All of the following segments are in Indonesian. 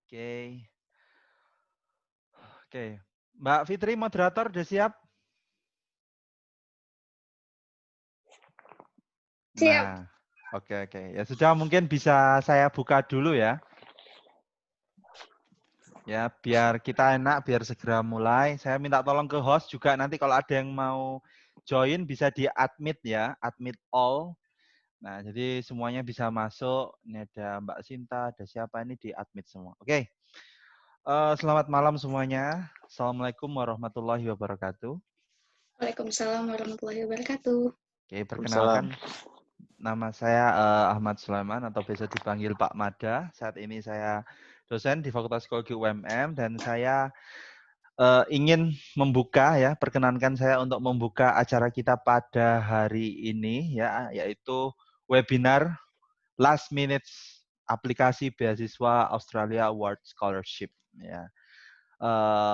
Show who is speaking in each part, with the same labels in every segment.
Speaker 1: Oke. Oke. Mbak Fitri, moderator udah siap?
Speaker 2: Siap.
Speaker 1: Nah, oke. Ya sudah, mungkin bisa saya buka dulu ya. Ya, biar kita enak, biar segera mulai. Saya minta tolong ke host juga nanti kalau ada yang mau join bisa di-admit ya, admit all. Nah, jadi semuanya bisa masuk. Ini ada Mbak Sinta, ada siapa ini di-admit semua. Oke. Selamat malam semuanya. Assalamualaikum warahmatullahi wabarakatuh.
Speaker 2: Waalaikumsalam warahmatullahi wabarakatuh.
Speaker 1: Oke, perkenalkan
Speaker 3: Waalaikumsalam.
Speaker 1: nama saya Ahmad Sulaiman atau biasa dipanggil Pak Mada. Saat ini saya dosen di Fakultas Psikologi UMM dan saya ingin membuka ya, perkenankan saya untuk membuka acara kita pada hari ini ya, yaitu webinar Last Minutes Aplikasi Beasiswa Australia Award Scholarship ya.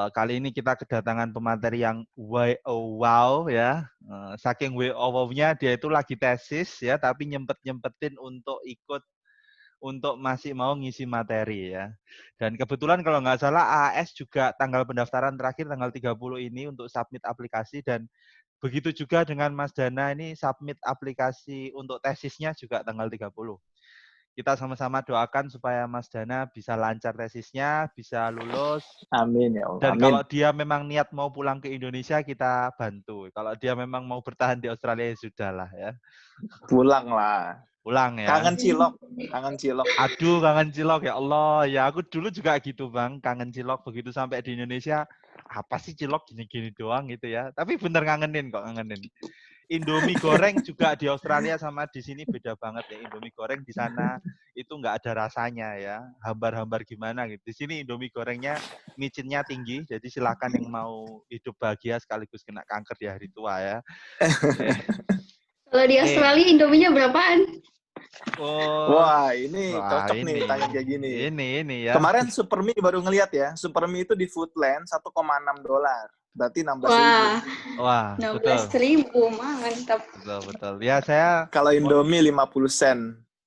Speaker 1: Kali ini kita kedatangan pemateri yang wow ya. Saking wow-nya dia itu lagi tesis ya, tapi nyempetin untuk ikut untuk masih mau ngisi materi ya. Dan kebetulan kalau nggak salah AS juga tanggal pendaftaran terakhir tanggal 30 ini untuk submit aplikasi dan begitu juga dengan Mas Dana ini submit aplikasi untuk tesisnya juga tanggal 30. Kita sama-sama doakan supaya Mas Dana bisa lancar tesisnya, bisa lulus.
Speaker 3: Amin ya Allah.
Speaker 1: Dan
Speaker 3: Amin.
Speaker 1: kalau dia memang niat mau pulang ke Indonesia, kita bantu. Kalau dia memang mau bertahan di Australia, ya sudahlah ya.
Speaker 3: Pulang lah.
Speaker 1: Pulang ya.
Speaker 3: Kangen cilok. Kangen cilok.
Speaker 1: Aduh, kangen cilok ya Allah. Ya aku dulu juga gitu Bang, kangen cilok. Begitu sampai di Indonesia, apa sih cilok gini-gini doang gitu ya. Tapi bener ngangenin kok, ngangenin. Indomie goreng juga di Australia sama di sini beda banget ya. Indomie goreng di sana itu nggak ada rasanya ya. Hambar-hambar gimana gitu. Di sini Indomie gorengnya micinnya tinggi. Jadi silakan yang mau hidup bahagia sekaligus kena kanker di hari tua ya.
Speaker 2: Kalau di Australia Indominya berapaan?
Speaker 1: Oh,
Speaker 3: Wah, ini cocok
Speaker 1: ini,
Speaker 3: nih tanya kayak gini.
Speaker 1: Ini ya.
Speaker 3: Kemarin Supermi baru ngeliat ya. Supermi itu di Foodland $1,6. Berarti 16.000.
Speaker 1: Wah,
Speaker 2: 16.000, mantap.
Speaker 1: Betul. Ya saya.
Speaker 3: Kalau Indomie 50 sen.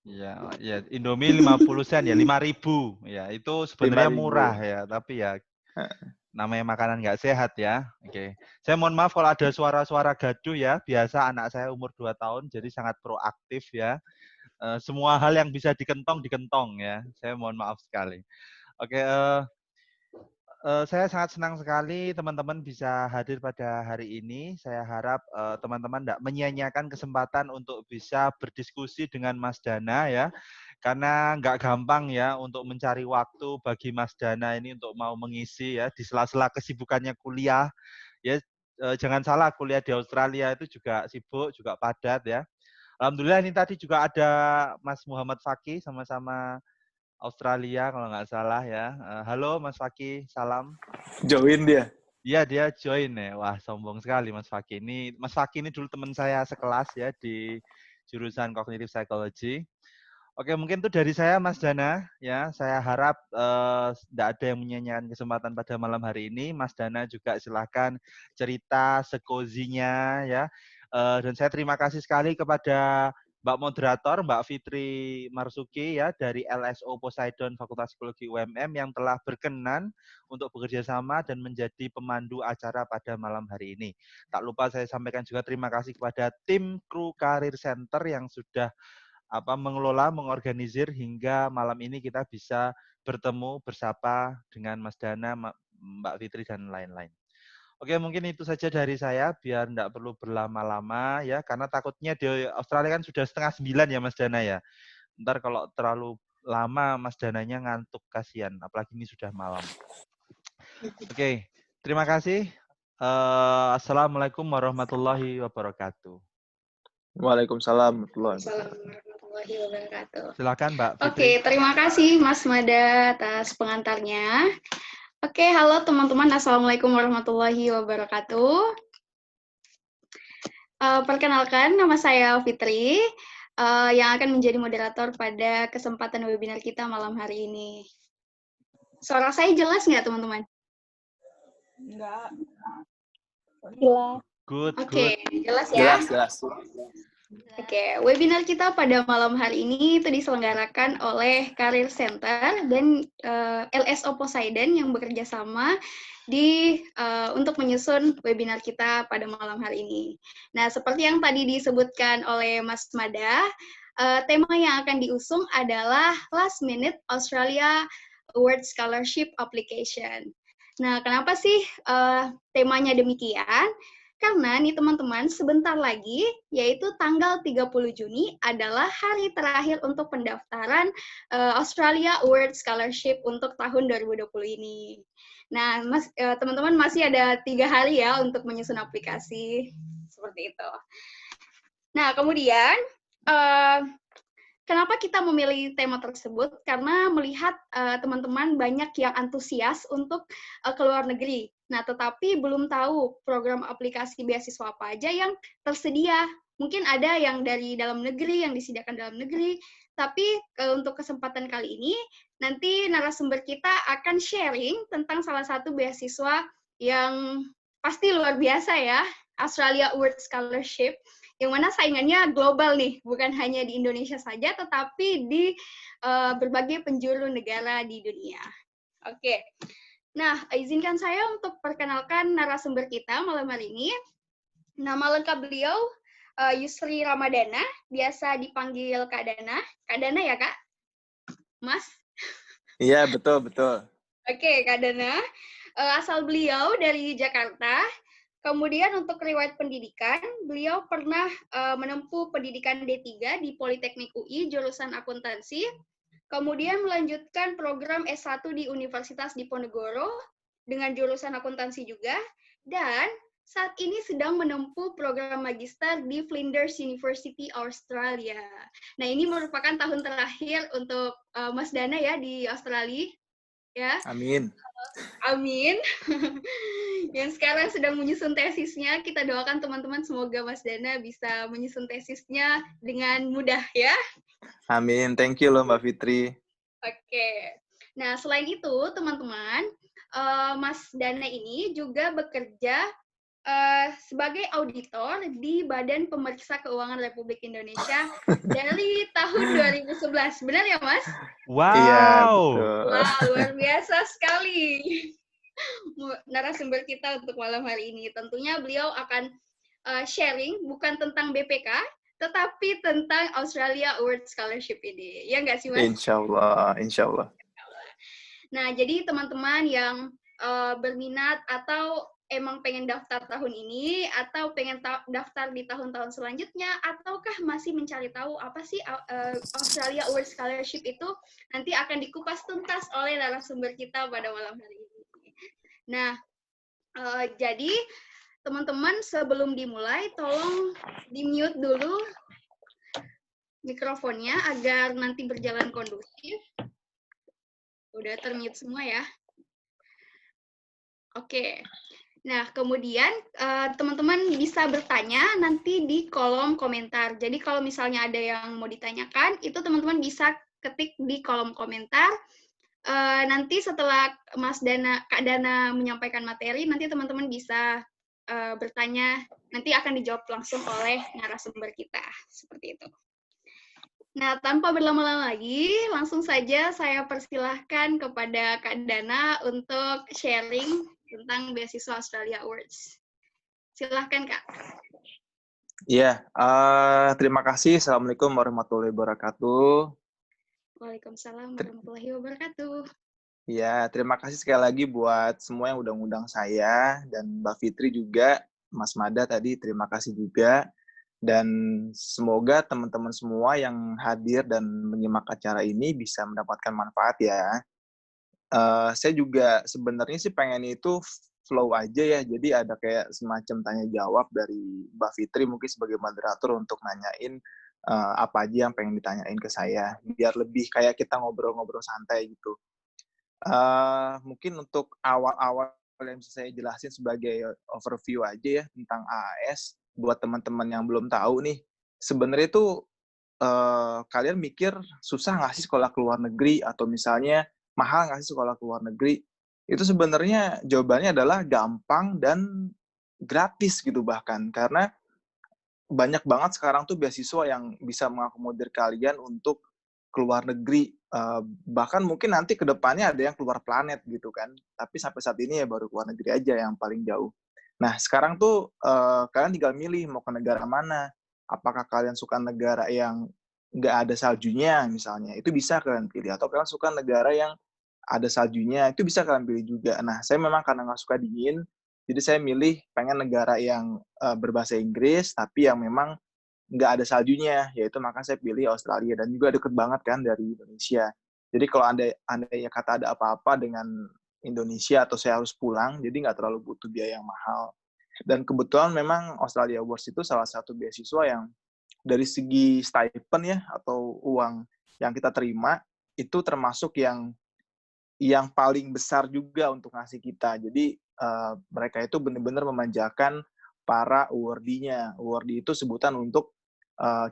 Speaker 1: Ya Indomie 50 sen ya 5.000 ya itu sebenarnya
Speaker 3: 5.000.
Speaker 1: murah ya tapi ya namanya makanan nggak sehat ya. Oke. Saya mohon maaf kalau ada suara-suara gaduh ya. Biasa anak saya umur 2 tahun jadi sangat proaktif ya. Semua hal yang bisa dikentong ya. Saya mohon maaf sekali. Oke, saya sangat senang sekali teman-teman bisa hadir pada hari ini. Saya harap teman-teman tidak menyia-nyiakan kesempatan untuk bisa berdiskusi dengan Mas Dana ya. Karena nggak gampang ya untuk mencari waktu bagi Mas Dana ini untuk mau mengisi ya di sela-sela kesibukannya kuliah. Ya jangan salah kuliah di Australia itu juga sibuk, juga padat ya. Alhamdulillah ini tadi juga ada Mas Muhammad Fakih sama-sama Australia kalau nggak salah ya. Halo Mas Fakih, salam.
Speaker 3: Join dia.
Speaker 1: Iya dia join ya. Wah sombong sekali Mas Fakih. Mas Fakih ini dulu teman saya sekelas ya di jurusan Cognitive Psychology. Oke mungkin itu dari saya Mas Dana ya. Saya harap tidak ada yang menyanyikan kesempatan pada malam hari ini. Mas Dana juga silahkan cerita sekozinya ya. Dan saya terima kasih sekali kepada Mbak Moderator, Mbak Fitri Marsuki ya dari LSO Poseidon Fakultas Psikologi UMM yang telah berkenan untuk bekerja sama dan menjadi pemandu acara pada malam hari ini. Tak lupa saya sampaikan juga terima kasih kepada tim kru Karir Center yang sudah mengelola, mengorganisir hingga malam ini kita bisa bertemu, bersapa dengan Mas Dana, Mbak Fitri dan lain-lain. Oke, mungkin itu saja dari saya, biar tidak perlu berlama-lama ya, karena takutnya di Australia kan sudah 8:30 ya Mas Dana ya. Ntar kalau terlalu lama Mas Dananya ngantuk, kasihan, apalagi ini sudah malam. Oke, terima kasih. Assalamualaikum warahmatullahi wabarakatuh.
Speaker 3: Waalaikumsalam
Speaker 2: warahmatullahi wabarakatuh.
Speaker 1: Silakan Mbak Fitri.
Speaker 2: Oke, terima kasih Mas Mada atas pengantarnya. Oke, halo teman-teman. Assalamualaikum warahmatullahi wabarakatuh. Perkenalkan, nama saya Fitri, yang akan menjadi moderator pada kesempatan webinar kita malam hari ini. Suara saya jelas nggak, teman-teman?
Speaker 4: Enggak. Jelas.
Speaker 1: Good.
Speaker 2: Oke, jelas ya?
Speaker 3: Jelas.
Speaker 2: Oke, webinar kita pada malam hari ini itu diselenggarakan oleh Career Center dan LSO Poseidon yang bekerja sama untuk menyusun webinar kita pada malam hari ini. Nah, seperti yang tadi disebutkan oleh Mas Mada, tema yang akan diusung adalah Last Minute Australia Award Scholarship Application. Nah, kenapa sih temanya demikian? Karena nih teman-teman, sebentar lagi, yaitu tanggal 30 Juni adalah hari terakhir untuk pendaftaran Australia Award Scholarship untuk tahun 2020 ini. Nah, teman-teman masih ada 3 hari ya untuk menyusun aplikasi. Seperti itu. Nah, kemudian, kenapa kita memilih tema tersebut? Karena melihat teman-teman banyak yang antusias untuk ke luar negeri. Nah, tetapi belum tahu program aplikasi beasiswa apa aja yang tersedia. Mungkin ada yang dari dalam negeri, yang disediakan dalam negeri. Tapi untuk kesempatan kali ini, nanti narasumber kita akan sharing tentang salah satu beasiswa yang pasti luar biasa ya, Australia Award Scholarship, yang mana saingannya global nih, bukan hanya di Indonesia saja, tetapi di berbagai penjuru negara di dunia. Oke, nah izinkan saya untuk perkenalkan narasumber kita malam hari ini. Nama lengkap beliau Yusri Ramadana, biasa dipanggil Kak Dana. Kak Dana ya Kak? Mas?
Speaker 3: Iya, betul, betul.
Speaker 2: Oke, Kak Dana. Asal beliau dari Jakarta. Kemudian untuk riwayat pendidikan, beliau pernah menempuh pendidikan D3 di Politeknik UI jurusan akuntansi, kemudian melanjutkan program S1 di Universitas Diponegoro dengan jurusan akuntansi juga, dan saat ini sedang menempuh program magister di Flinders University Australia. Nah, ini merupakan tahun terakhir untuk Mas Dana ya di Australia. Ya.
Speaker 3: Amin.
Speaker 2: Amin. Yang sekarang sedang menyusun tesisnya, kita doakan teman-teman semoga Mas Dana bisa menyusun tesisnya dengan mudah ya.
Speaker 3: Amin. Thank you loh Mbak Fitri.
Speaker 2: Oke. Nah, selain itu teman-teman, Mas Dana ini juga bekerja sebagai auditor di Badan Pemeriksa Keuangan Republik Indonesia dari tahun 2011. Benar ya, Mas?
Speaker 1: Wow.
Speaker 3: Iya, betul.
Speaker 2: Wah, luar biasa sekali narasumber kita untuk malam hari ini. Tentunya beliau akan sharing bukan tentang BPK, tetapi tentang Australia Award Scholarship ini. Ya nggak sih, Mas?
Speaker 3: Insya Allah, insya Allah.
Speaker 2: Nah, jadi teman-teman yang berminat atau emang pengen daftar tahun ini, atau pengen daftar di tahun-tahun selanjutnya, ataukah masih mencari tahu apa sih Australia Award Scholarship itu, nanti akan dikupas tuntas oleh narasumber kita pada malam hari ini. Nah, jadi teman-teman sebelum dimulai, tolong di-mute dulu mikrofonnya agar nanti berjalan kondusif. Udah ter-mute semua ya. Oke. Nah, kemudian teman-teman bisa bertanya nanti di kolom komentar. Jadi kalau misalnya ada yang mau ditanyakan, itu teman-teman bisa ketik di kolom komentar. Nanti setelah Kak Dana menyampaikan materi, nanti teman-teman bisa bertanya, nanti akan dijawab langsung oleh narasumber kita. Seperti itu. Nah, tanpa berlama-lama lagi, langsung saja saya persilahkan kepada Kak Dana untuk sharing tentang beasiswa Australia Awards. Silahkan, Kak.
Speaker 3: Iya, terima kasih. Assalamualaikum warahmatullahi wabarakatuh.
Speaker 2: Waalaikumsalam warahmatullahi wabarakatuh.
Speaker 3: Ya, terima kasih sekali lagi buat semua yang udah ngundang saya, dan Mbak Fitri juga, Mas Mada tadi, terima kasih juga. Dan semoga teman-teman semua yang hadir dan menyimak acara ini bisa mendapatkan manfaat ya. Saya juga sebenarnya sih pengen itu flow aja ya, jadi ada kayak semacam tanya jawab dari Mbak Fitri mungkin sebagai moderator untuk nanyain apa aja yang pengen ditanyain ke saya, biar lebih kayak kita ngobrol-ngobrol santai gitu. Mungkin untuk awal-awal yang bisa saya jelasin sebagai overview aja ya tentang AAS, buat teman-teman yang belum tahu nih, sebenarnya itu kalian mikir susah nggak sih sekolah ke luar negeri, atau misalnya mahal nggak sih sekolah ke luar negeri? Itu sebenarnya jawabannya adalah gampang dan gratis gitu bahkan, karena banyak banget sekarang tuh beasiswa yang bisa mengakomodir kalian untuk keluar negeri. Bahkan mungkin nanti ke depannya ada yang keluar planet gitu kan. Tapi sampai saat ini ya baru keluar negeri aja yang paling jauh. Nah, sekarang tuh kalian tinggal milih mau ke negara mana. Apakah kalian suka negara yang nggak ada saljunya misalnya, itu bisa kalian pilih. Atau kalian suka negara yang ada saljunya, itu bisa kalian pilih juga. Nah, saya memang karena nggak suka dingin, jadi saya milih pengen negara yang berbahasa Inggris, tapi yang memang nggak ada saljunya, yaitu maka saya pilih Australia. Dan juga deket banget kan dari Indonesia. Jadi kalau andainya kata ada apa-apa dengan Indonesia atau saya harus pulang, jadi nggak terlalu butuh biaya yang mahal. Dan kebetulan memang Australia Awards itu salah satu beasiswa yang dari segi stipend ya, atau uang yang kita terima, itu termasuk yang paling besar juga untuk ngasih kita. Jadi mereka itu benar-benar memanjakan para awardee-nya. Awardee itu sebutan untuk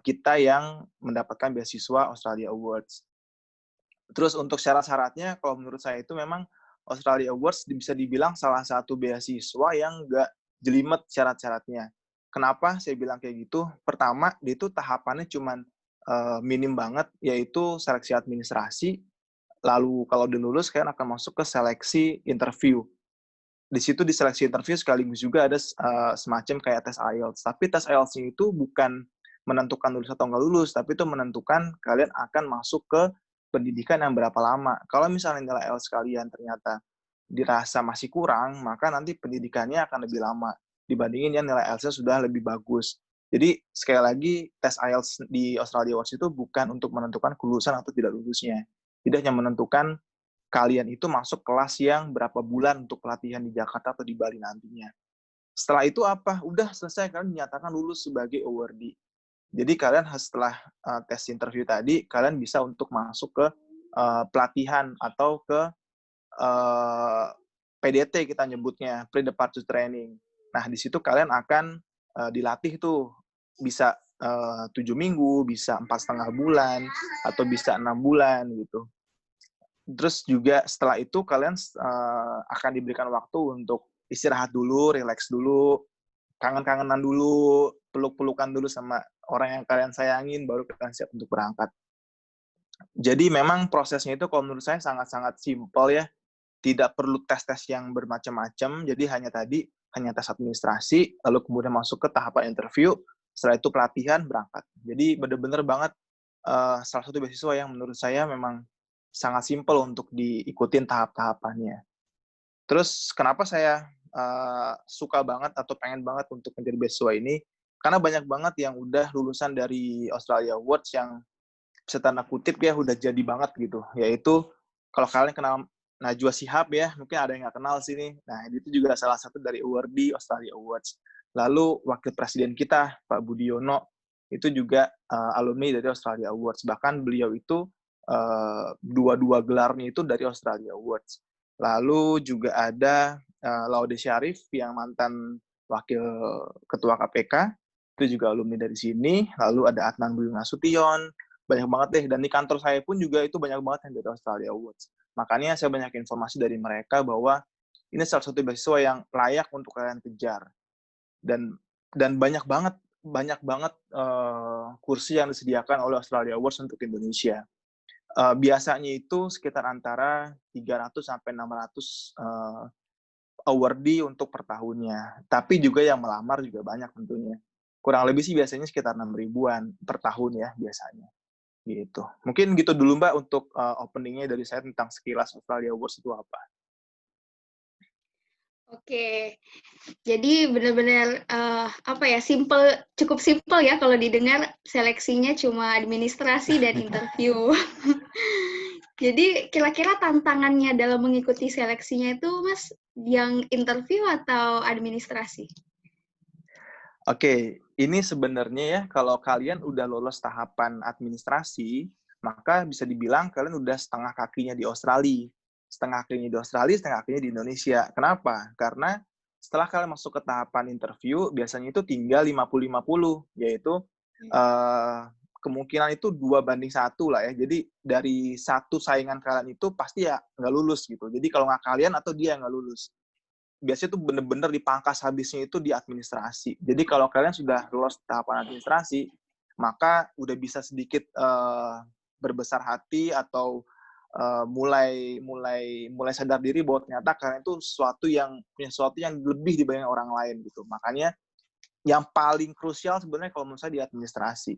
Speaker 3: kita yang mendapatkan beasiswa Australia Awards. Terus untuk syarat-syaratnya, kalau menurut saya itu memang Australia Awards bisa dibilang salah satu beasiswa yang nggak jelimet syarat-syaratnya. Kenapa saya bilang kayak gitu? Pertama, dia itu tahapannya cuman minim banget, yaitu seleksi administrasi. Lalu kalau udah lulus, kalian akan masuk ke seleksi interview. Di situ di seleksi interview sekaligus juga ada semacam kayak tes IELTS. Tapi tes IELTS itu bukan menentukan lulus atau nggak lulus, tapi itu menentukan kalian akan masuk ke pendidikan yang berapa lama. Kalau misalnya nilai IELTS kalian ternyata dirasa masih kurang, maka nanti pendidikannya akan lebih lama dibandingin yang nilai IELTS-nya sudah lebih bagus. Jadi sekali lagi tes IELTS di Australia Awards itu bukan untuk menentukan kelulusan atau tidak lulusnya. Tidak hanya menentukan kalian itu masuk kelas yang berapa bulan untuk pelatihan di Jakarta atau di Bali nantinya. Setelah itu apa? Udah selesai, kalian dinyatakan lulus sebagai awardee. Jadi kalian setelah tes interview tadi, kalian bisa untuk masuk ke pelatihan atau ke PDT kita nyebutnya, pre-departure training. Nah, di situ kalian akan dilatih tuh, bisa 7 minggu, bisa 4,5 bulan, atau bisa 6 bulan gitu. Terus juga setelah itu kalian akan diberikan waktu untuk istirahat dulu, relax dulu, kangen-kangenan dulu, peluk-pelukan dulu sama orang yang kalian sayangin, baru kalian siap untuk berangkat. Jadi memang prosesnya itu kalau menurut saya sangat-sangat simpel ya. Tidak perlu tes-tes yang bermacam-macam, jadi hanya tes administrasi, lalu kemudian masuk ke tahapan interview, setelah itu pelatihan, berangkat. Jadi benar-benar banget salah satu beasiswa yang menurut saya memang sangat simpel untuk diikutin tahap-tahapannya. Terus kenapa saya suka banget atau pengen banget untuk menjadi beasiswa ini? Karena banyak banget yang udah lulusan dari Australia Awards yang bisa tanda kutip ya udah jadi banget gitu. Yaitu kalau kalian kenal Najwa Shihab ya, mungkin ada yang nggak kenal sini. Nah, itu juga salah satu dari awardee Australia Awards. Lalu wakil presiden kita, Pak Budiono, itu juga alumni dari Australia Awards. Bahkan beliau itu dua gelarnya itu dari Australia Awards. Lalu juga ada Laude Syarif yang mantan wakil ketua KPK, itu juga alumni dari sini. Lalu ada Adnan Budi Nasution, banyak banget deh. Dan di kantor saya pun juga itu banyak banget yang dari Australia Awards. Makanya saya banyak informasi dari mereka bahwa ini salah satu beasiswa yang layak untuk kalian kejar. Dan banyak banget kursi yang disediakan oleh Australia Awards untuk Indonesia. Biasanya itu sekitar antara 300 sampai 600 awardee untuk per tahunnya. Tapi juga yang melamar juga banyak tentunya. Kurang lebih sih biasanya sekitar 6 ribuan per tahun ya biasanya. Gitu. Mungkin gitu dulu Mbak untuk openingnya dari saya tentang sekilas Australia Awards itu apa.
Speaker 2: Oke, jadi benar-benar cukup simple ya kalau didengar, seleksinya cuma administrasi dan interview. Jadi kira-kira tantangannya dalam mengikuti seleksinya itu Mas, yang interview atau administrasi?
Speaker 3: Oke, ini sebenarnya ya kalau kalian udah lolos tahapan administrasi, maka bisa dibilang kalian udah setengah kakinya di Australia. Setengah kakinya di Australia, setengah kakinya di Indonesia. Kenapa? Karena setelah kalian masuk ke tahapan interview, biasanya itu tinggal 50-50, yaitu kemungkinan itu 2:1 lah ya. Jadi dari satu saingan kalian itu pasti ya nggak lulus gitu. Jadi kalau nggak kalian atau dia nggak lulus. biasanya tuh bener-bener dipangkas habisnya itu di administrasi. Jadi kalau kalian sudah lolos tahapan administrasi, maka udah bisa sedikit berbesar hati atau mulai sadar diri bahwa ternyata kalian itu punya sesuatu yang lebih dibanding orang lain gitu. Makanya yang paling krusial sebenarnya kalau menurut saya di administrasi.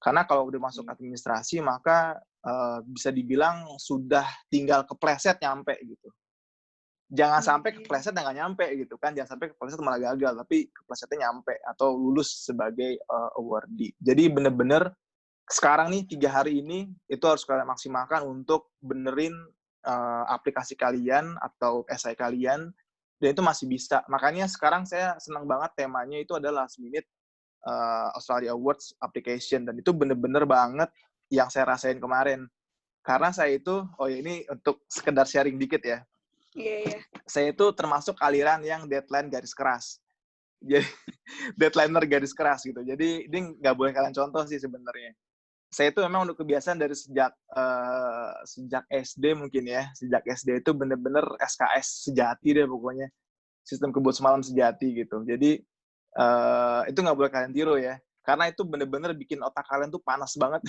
Speaker 3: Karena kalau udah masuk administrasi maka bisa dibilang sudah tinggal kepleset nyampe gitu. Jangan sampai kepleset dan nggak nyampe gitu kan. Jangan sampai kepleset malah gagal, tapi keplesetnya nyampe atau lulus sebagai awardee. Jadi bener-bener sekarang nih 3 hari ini itu harus kalian maksimalkan untuk benerin aplikasi kalian atau esai kalian, dan itu masih bisa. Makanya sekarang saya senang banget temanya itu adalah last minute Australia Awards application, dan itu bener-bener banget yang saya rasain kemarin. Karena saya itu, ini untuk sekedar sharing dikit ya.
Speaker 2: Iya.
Speaker 3: Saya itu termasuk aliran yang deadline garis keras. Jadi deadlineer garis keras gitu. Jadi ini nggak boleh kalian contoh sih sebenarnya. Saya itu memang udah kebiasaan dari sejak SD mungkin ya. Sejak SD itu bener-bener SKS sejati deh pokoknya. Sistem kebut semalam sejati gitu. Jadi itu nggak boleh kalian tiru ya. Karena itu bener-bener bikin otak kalian tuh panas banget.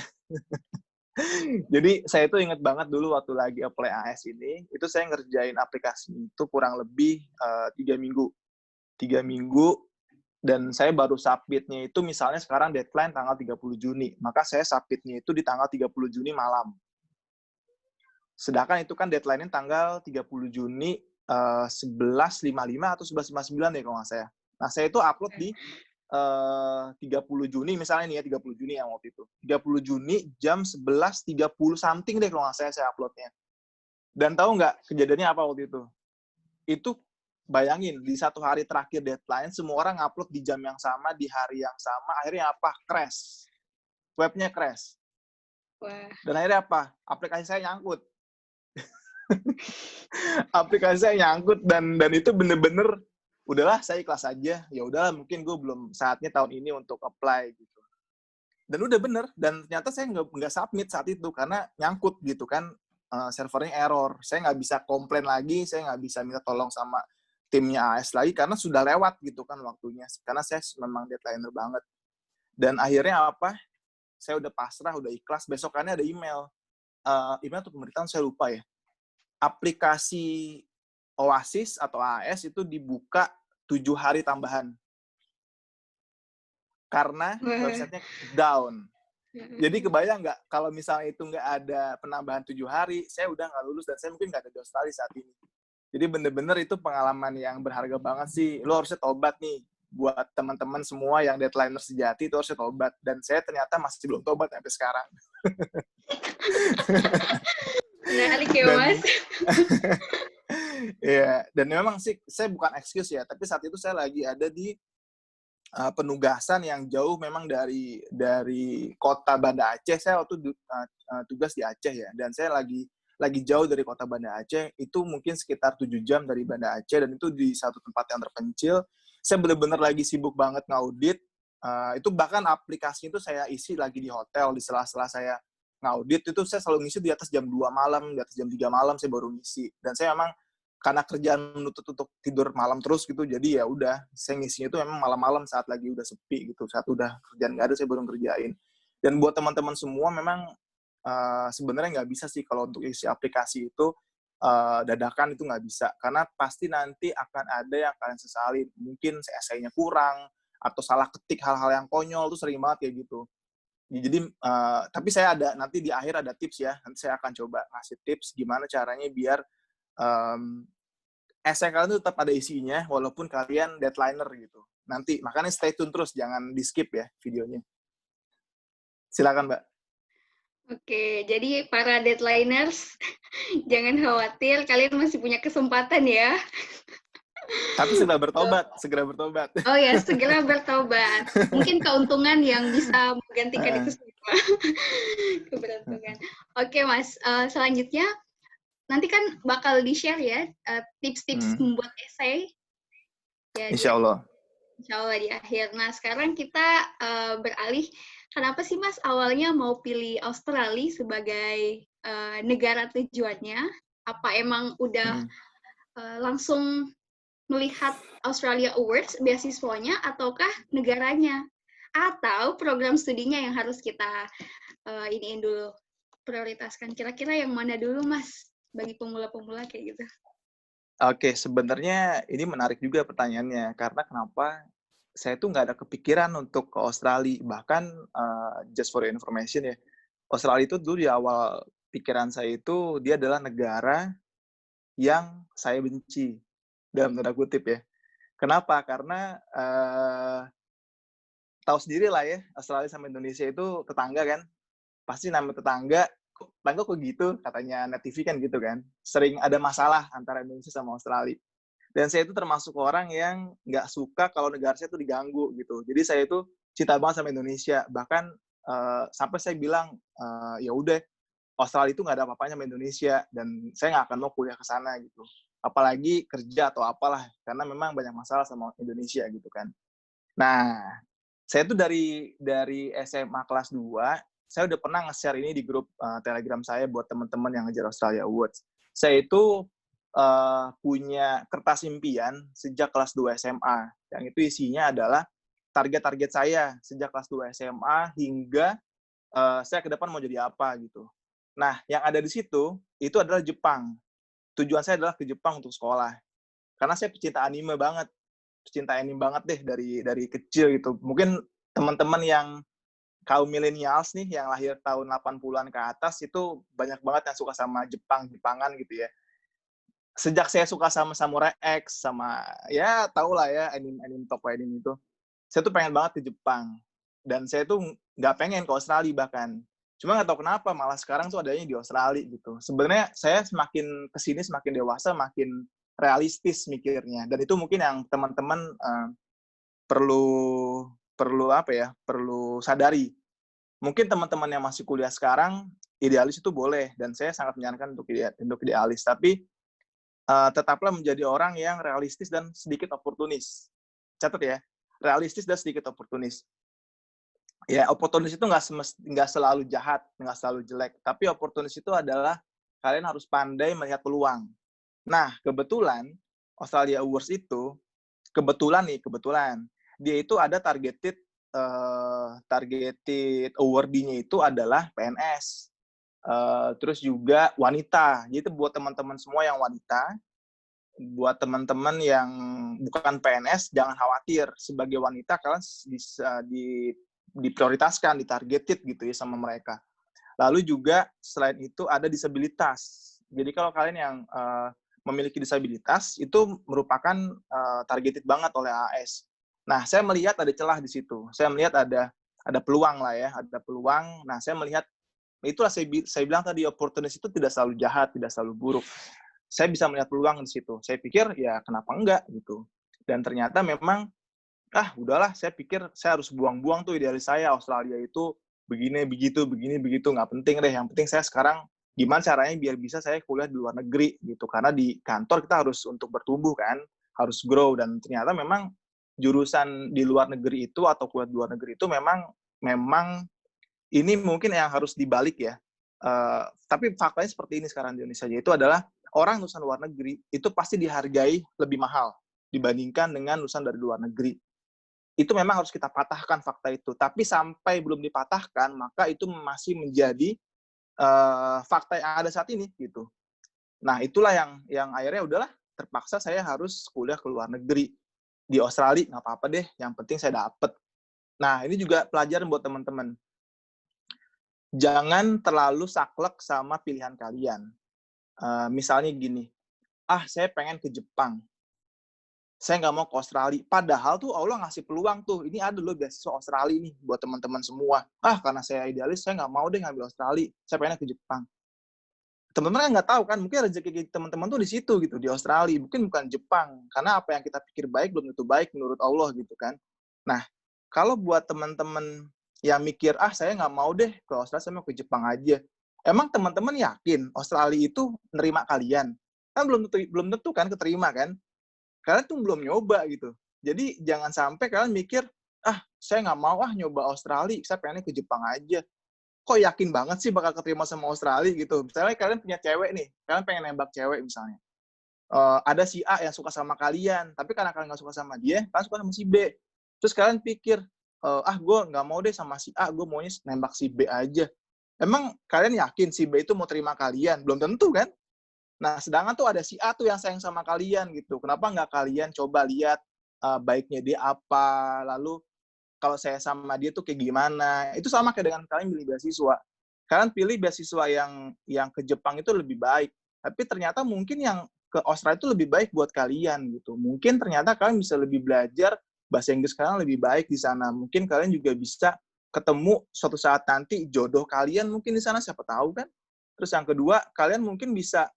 Speaker 3: Jadi saya tuh inget banget dulu waktu lagi apply AS ini, itu saya ngerjain aplikasi itu kurang lebih 3 minggu. 3 minggu, dan saya baru submit-nya itu misalnya sekarang deadline tanggal 30 Juni. Maka saya submit-nya itu di tanggal 30 Juni malam. Sedangkan itu kan deadline-nya tanggal 30 Juni 11.55 atau 11.59 ya kalau nggak saya. Nah, saya itu upload di 30 Juni misalnya nih ya, 30 Juni yang waktu itu. 30 Juni jam 11.30 something deh kalau nggak saya uploadnya. Dan tahu nggak kejadiannya apa waktu itu? Itu bayangin, di 1 hari terakhir deadline, semua orang upload di jam yang sama, di hari yang sama, akhirnya apa? Crash. Webnya crash.
Speaker 2: Wah.
Speaker 3: Dan akhirnya apa? Aplikasi saya nyangkut. Aplikasi saya nyangkut, dan itu bener-bener udahlah saya ikhlas aja, ya udahlah mungkin gue belum saatnya tahun ini untuk apply gitu. Dan udah bener, dan ternyata saya nggak submit saat itu karena nyangkut gitu kan, servernya error. Saya nggak bisa komplain lagi, saya nggak bisa minta tolong sama timnya AS lagi karena sudah lewat gitu kan waktunya. Karena saya memang deadlineer banget. Dan akhirnya apa? Saya udah pasrah, udah ikhlas. Besokannya ada email. Email atau pemberitahuan saya lupa ya. Aplikasi Oasis atau AS itu dibuka 7 hari tambahan. Karena websitenya down. Jadi kebayang nggak kalau misalnya itu nggak ada penambahan 7 hari, saya udah nggak lulus dan saya mungkin nggak ada di Australia saat ini. Jadi bener-bener itu pengalaman yang berharga banget sih. Lo harusnya tobat nih. Buat teman-teman semua yang deadlineer sejati itu harusnya tobat. Dan saya ternyata masih belum tobat sampai sekarang.
Speaker 2: Menarik ya, Mas.
Speaker 3: Iya, dan memang sih saya bukan excuse ya, tapi saat itu saya lagi ada di penugasan yang jauh memang dari kota Banda Aceh. Saya waktu tugas di Aceh ya, dan saya lagi jauh dari kota Banda Aceh, itu mungkin sekitar 7 jam dari Banda Aceh, dan itu di satu tempat yang terpencil. Saya benar-benar lagi sibuk banget ngaudit. Itu bahkan aplikasi itu saya isi lagi di hotel, di sela-sela saya ngaudit, itu saya selalu ngisi di atas jam 2 malam, di atas jam 3 malam saya baru ngisi. Dan saya memang karena kerjaan menuntut untuk tidur malam terus gitu, jadi ya udah saya ngisinya itu memang malam-malam saat lagi udah sepi gitu, saat udah kerjaan nggak ada saya baru ngerjain. Dan buat teman-teman semua memang sebenarnya nggak bisa sih kalau untuk isi aplikasi itu dadakan, itu nggak bisa, karena pasti nanti akan ada yang kalian sesali, mungkin esainya kurang atau salah ketik hal-hal yang konyol, tuh sering banget kayak gitu. Jadi tapi saya ada nanti di akhir ada tips ya, nanti saya akan coba ngasih tips gimana caranya biar esai kalian itu tetap ada isinya walaupun kalian deadlineer gitu. Nanti makanya stay tune terus, jangan di skip ya videonya. Silakan, Mbak.
Speaker 2: Oke, jadi para deadliners jangan khawatir, kalian masih punya kesempatan ya.
Speaker 3: Tapi segera bertobat.
Speaker 2: Oh ya, segera bertobat. Mungkin keuntungan yang bisa menggantikan itu semua. Keberuntungan. Oke, Mas. Selanjutnya nanti kan bakal di-share ya tips-tips membuat esai. Ya,
Speaker 3: Insya Allah
Speaker 2: di akhir. Nah, sekarang kita beralih. Kenapa sih, Mas, awalnya mau pilih Australia sebagai negara tujuannya? Apa emang udah langsung melihat Australia Awards beasiswanya ataukah negaranya? Atau program studinya yang harus kita iniin dulu, prioritaskan. Kira-kira yang mana dulu, Mas? Bagi pemula-pemula kayak gitu.
Speaker 3: Oke, sebenarnya ini menarik juga pertanyaannya, karena kenapa saya tuh nggak ada kepikiran untuk ke Australia. Bahkan, just for your information ya, Australia itu dulu di awal pikiran saya itu, dia adalah negara yang saya benci, dalam tanda kutip ya. Kenapa? Karena, tahu sendiri lah ya, Australia sama Indonesia itu tetangga kan. Pasti namanya tetangga kok gitu, katanya Net TV kan gitu kan. Sering ada masalah antara Indonesia sama Australia. Dan saya itu termasuk orang yang nggak suka kalau negara saya itu diganggu gitu. Jadi saya itu cinta banget sama Indonesia. Bahkan sampai saya bilang, ya udah Australia itu nggak ada apa-apanya sama Indonesia dan saya nggak akan mau kuliah ke sana gitu. Apalagi kerja atau apalah, karena memang banyak masalah sama Indonesia gitu kan. Nah, saya tuh dari SMA kelas 2, saya udah pernah nge-share ini di grup Telegram saya buat teman-teman yang ngejar Australia Awards. Saya itu punya kertas impian sejak kelas 2 SMA. Yang itu isinya adalah target-target saya sejak kelas 2 SMA hingga saya ke depan mau jadi apa gitu. Nah, yang ada di situ itu adalah Jepang. Tujuan saya adalah ke Jepang untuk sekolah. Karena saya pecinta anime banget deh dari kecil gitu. Mungkin teman-teman yang kaum millennials nih yang lahir tahun 80-an ke atas itu banyak banget yang suka sama Jepangan gitu ya. Sejak saya suka sama Samurai X, sama ya tau lah ya anime toko anime itu, saya tuh pengen banget ke Jepang. Dan saya tuh nggak pengen ke Australia bahkan. Cuma nggak tahu kenapa malah sekarang tuh adanya di Australia gitu. Sebenarnya saya semakin kesini semakin dewasa makin realistis mikirnya. Dan itu mungkin yang teman-teman perlu perlu sadari. Mungkin teman-teman yang masih kuliah sekarang idealis itu boleh dan saya sangat menyarankan untuk idealis. Tapi tetaplah menjadi orang yang realistis dan sedikit oportunis. Catat ya, realistis dan sedikit oportunis. Ya, oportunis itu nggak selalu jahat, nggak selalu jelek. Tapi oportunis itu adalah kalian harus pandai melihat peluang. Nah, kebetulan Australia Awards itu, kebetulan dia itu ada targeted awardee-nya itu adalah PNS. Terus juga wanita. Jadi itu buat teman-teman semua yang wanita, buat teman-teman yang bukan PNS, jangan khawatir. Sebagai wanita, kalian bisa diprioritaskan, ditargeted gitu ya sama mereka. Lalu juga selain itu ada disabilitas. Jadi kalau kalian yang memiliki disabilitas, itu merupakan targeted banget oleh AS. Nah, saya melihat ada celah di situ. Saya melihat ada peluang lah ya, ada peluang. Nah, saya melihat, itulah saya bilang tadi, opportunity itu tidak selalu jahat, tidak selalu buruk. Saya bisa melihat peluang di situ. Saya pikir, ya kenapa enggak gitu. Dan ternyata memang, udahlah, saya pikir saya harus buang-buang tuh idealis saya, Australia itu begini, begitu, nggak penting deh. Yang penting saya sekarang gimana caranya biar bisa saya kuliah di luar negeri gitu. Karena di kantor kita harus untuk bertumbuh kan, harus grow. Dan ternyata memang jurusan di luar negeri itu atau kuliah di luar negeri itu memang ini mungkin yang harus dibalik ya. Tapi faktanya seperti ini sekarang di Indonesia, yaitu adalah orang lulusan luar negeri itu pasti dihargai lebih mahal dibandingkan dengan lulusan dari luar negeri. Itu memang harus kita patahkan fakta itu. Tapi sampai belum dipatahkan, maka itu masih menjadi fakta yang ada saat ini gitu. Nah, itulah yang akhirnya udahlah, terpaksa saya harus kuliah ke luar negeri. Di Australia nggak apa-apa deh, yang penting saya dapet. Nah, ini juga pelajaran buat teman-teman. Jangan terlalu saklek sama pilihan kalian. Misalnya gini, saya pengen ke Jepang. Saya nggak mau ke Australia. Padahal tuh Allah ngasih peluang tuh. Ini ada loh beasiswa Australia nih buat teman-teman semua. Karena saya idealis, saya nggak mau deh ngambil Australia. Saya pengen ke Jepang. Teman-teman kan nggak tahu kan, mungkin rezeki teman-teman tuh di situ gitu, di Australia. Mungkin bukan Jepang. Karena apa yang kita pikir baik belum tentu baik menurut Allah gitu kan. Nah, kalau buat teman-teman yang mikir, saya nggak mau deh ke Australia, saya mau ke Jepang aja. Emang teman-teman yakin Australia itu nerima kalian? Kan belum tentu kan keterima kan? Kalian tuh belum nyoba gitu. Jadi jangan sampai kalian mikir, saya nggak mau nyoba Australia, saya pengennya ke Jepang aja. Kok yakin banget sih bakal keterima sama Australia gitu? Misalnya kalian punya cewek nih, kalian pengen nembak cewek misalnya. ada si A yang suka sama kalian, tapi karena kalian nggak suka sama dia, kalian suka sama si B. Terus kalian pikir, gue nggak mau deh sama si A, gue maunya nembak si B aja. Emang kalian yakin si B itu mau terima kalian? Belum tentu kan? Nah, sedangkan tuh ada si A tuh yang sayang sama kalian gitu. Kenapa nggak kalian coba lihat baiknya dia apa, lalu kalau saya sama dia tuh kayak gimana. Itu sama kayak dengan kalian pilih beasiswa. Kalian pilih beasiswa yang ke Jepang itu lebih baik. Tapi ternyata mungkin yang ke Australia itu lebih baik buat kalian gitu. Mungkin ternyata kalian bisa lebih belajar bahasa Inggris kalian lebih baik di sana. Mungkin kalian juga bisa ketemu suatu saat nanti jodoh kalian mungkin di sana, siapa tahu kan. Terus yang kedua, kalian mungkin bisa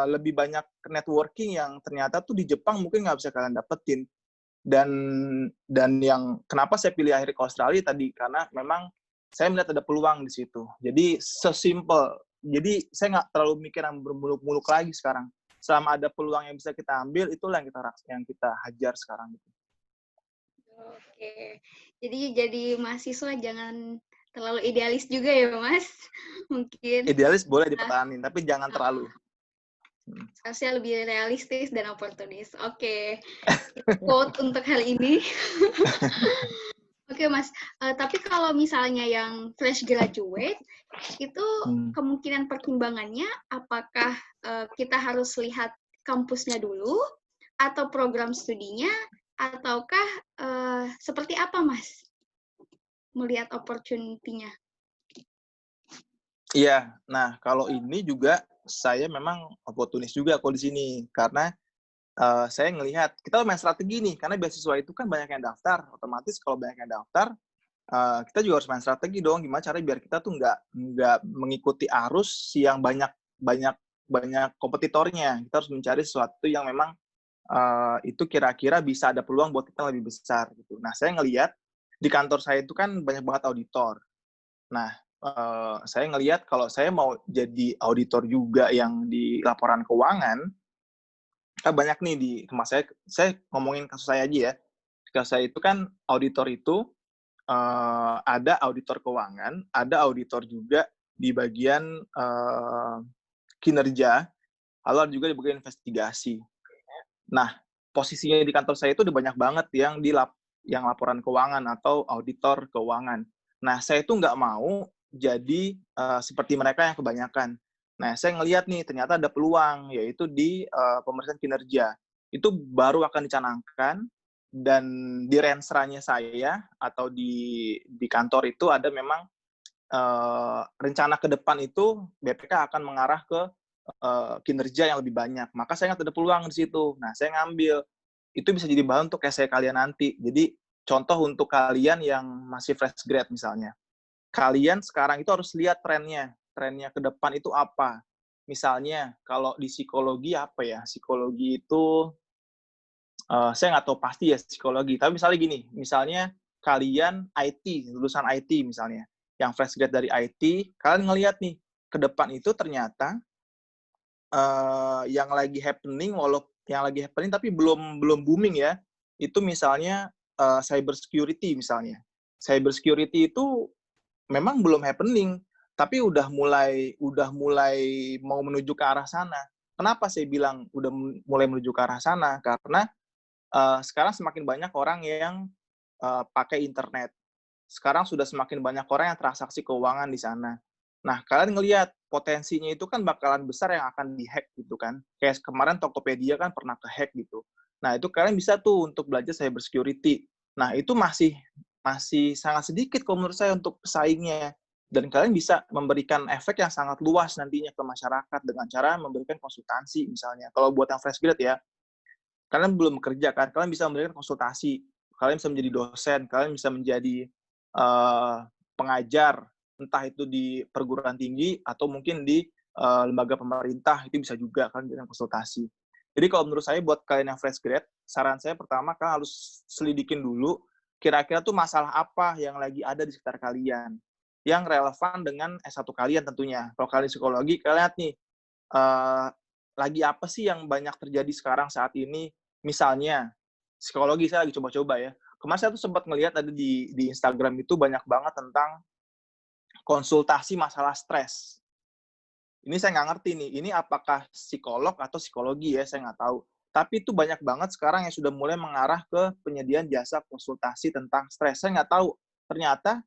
Speaker 3: lebih banyak networking yang ternyata tuh di Jepang mungkin nggak bisa kalian dapetin. Dan yang kenapa saya pilih akhirnya ke Australia tadi, karena memang saya melihat ada peluang di situ. Jadi sesimpel, jadi saya nggak terlalu mikir yang bermuluk-muluk lagi sekarang. Selama ada peluang yang bisa kita ambil, itulah yang kita hajar sekarang.
Speaker 2: Oke, jadi mahasiswa jangan terlalu idealis juga ya Mas, mungkin.
Speaker 3: Idealis boleh dipertahanin, tapi jangan terlalu.
Speaker 2: Harusnya lebih realistis dan oportunis. Oke, quote untuk hal ini. Oke Mas, tapi kalau misalnya yang fresh graduate, itu kemungkinan pertimbangannya apakah kita harus lihat kampusnya dulu, atau program studinya, ataukah seperti apa Mas melihat opportunity-nya?
Speaker 3: Iya, nah kalau ini juga saya memang oportunis juga kalau di sini, karena saya ngelihat kita main strategi nih, karena beasiswa itu kan banyak yang daftar, otomatis kalau banyak yang daftar, kita juga harus main strategi dong, gimana caranya biar kita tuh nggak mengikuti arus yang banyak kompetitornya. Kita harus mencari sesuatu yang memang itu kira-kira bisa ada peluang buat kita lebih besar gitu. Nah, saya ngelihat di kantor saya itu kan banyak banget auditor. Nah, saya ngelihat kalau saya mau jadi auditor juga yang di laporan keuangan, kan banyak nih di tempat saya ngomongin kasus saya aja ya. Kasus saya itu kan auditor itu ada auditor keuangan, ada auditor juga di bagian kinerja, lalu ada juga di bagian investigasi. Nah, posisinya di kantor saya itu udah banyak banget yang laporan keuangan atau auditor keuangan. Nah, saya itu nggak mau jadi seperti mereka yang kebanyakan. Nah, saya ngelihat nih, ternyata ada peluang, yaitu di pemeriksaan kinerja. Itu baru akan dicanangkan, dan di rensranya saya, atau di kantor itu ada memang rencana ke depan itu BPK akan mengarah ke kinerja yang lebih banyak. Maka saya nggak ada peluang di situ. Nah, saya ngambil. Itu bisa jadi bahan untuk essay kalian nanti. Jadi, contoh untuk kalian yang masih fresh grad misalnya. Kalian sekarang itu harus lihat trennya. Trennya ke depan itu apa. Misalnya, kalau di psikologi apa ya? Psikologi itu, saya nggak tahu pasti ya psikologi. Tapi misalnya gini, misalnya kalian IT, lulusan IT misalnya. Yang fresh grad dari IT, kalian ngelihat nih, ke depan itu ternyata yang lagi happening tapi belum booming ya, itu misalnya cyber security misalnya. Cyber security itu memang belum happening, tapi udah mulai mau menuju ke arah sana. Kenapa saya bilang udah mulai menuju ke arah sana? Karena sekarang semakin banyak orang yang pakai internet. Sekarang sudah semakin banyak orang yang transaksi keuangan di sana. Nah, kalian ngelihat potensinya itu kan bakalan besar yang akan dihack gitu kan. Kayak kemarin Tokopedia kan pernah kehack gitu. Nah, itu kalian bisa tuh untuk belajar cyber security. Nah, itu masih sangat sedikit kalau menurut saya untuk pesaingnya. Dan kalian bisa memberikan efek yang sangat luas nantinya ke masyarakat dengan cara memberikan konsultasi misalnya. Kalau buat yang fresh grad ya, kalian belum bekerja kan, kalian bisa memberikan konsultasi, kalian bisa menjadi dosen, kalian bisa menjadi pengajar, entah itu di perguruan tinggi atau mungkin di lembaga pemerintah, itu bisa juga kalian memberikan konsultasi. Jadi kalau menurut saya buat kalian yang fresh grad, saran saya pertama kalian harus selidikin dulu kira-kira tuh masalah apa yang lagi ada di sekitar kalian, yang relevan dengan S1 kalian tentunya. Kalau kalian psikologi, kalian lihat nih, lagi apa sih yang banyak terjadi sekarang saat ini. Misalnya, psikologi saya lagi coba-coba ya. Kemarin saya tuh sempat ngelihat ada di Instagram itu banyak banget tentang konsultasi masalah stres. Ini saya nggak ngerti nih, ini apakah psikolog atau psikologi ya, saya nggak tahu. Tapi itu banyak banget sekarang yang sudah mulai mengarah ke penyediaan jasa konsultasi tentang stres. Saya nggak tahu, ternyata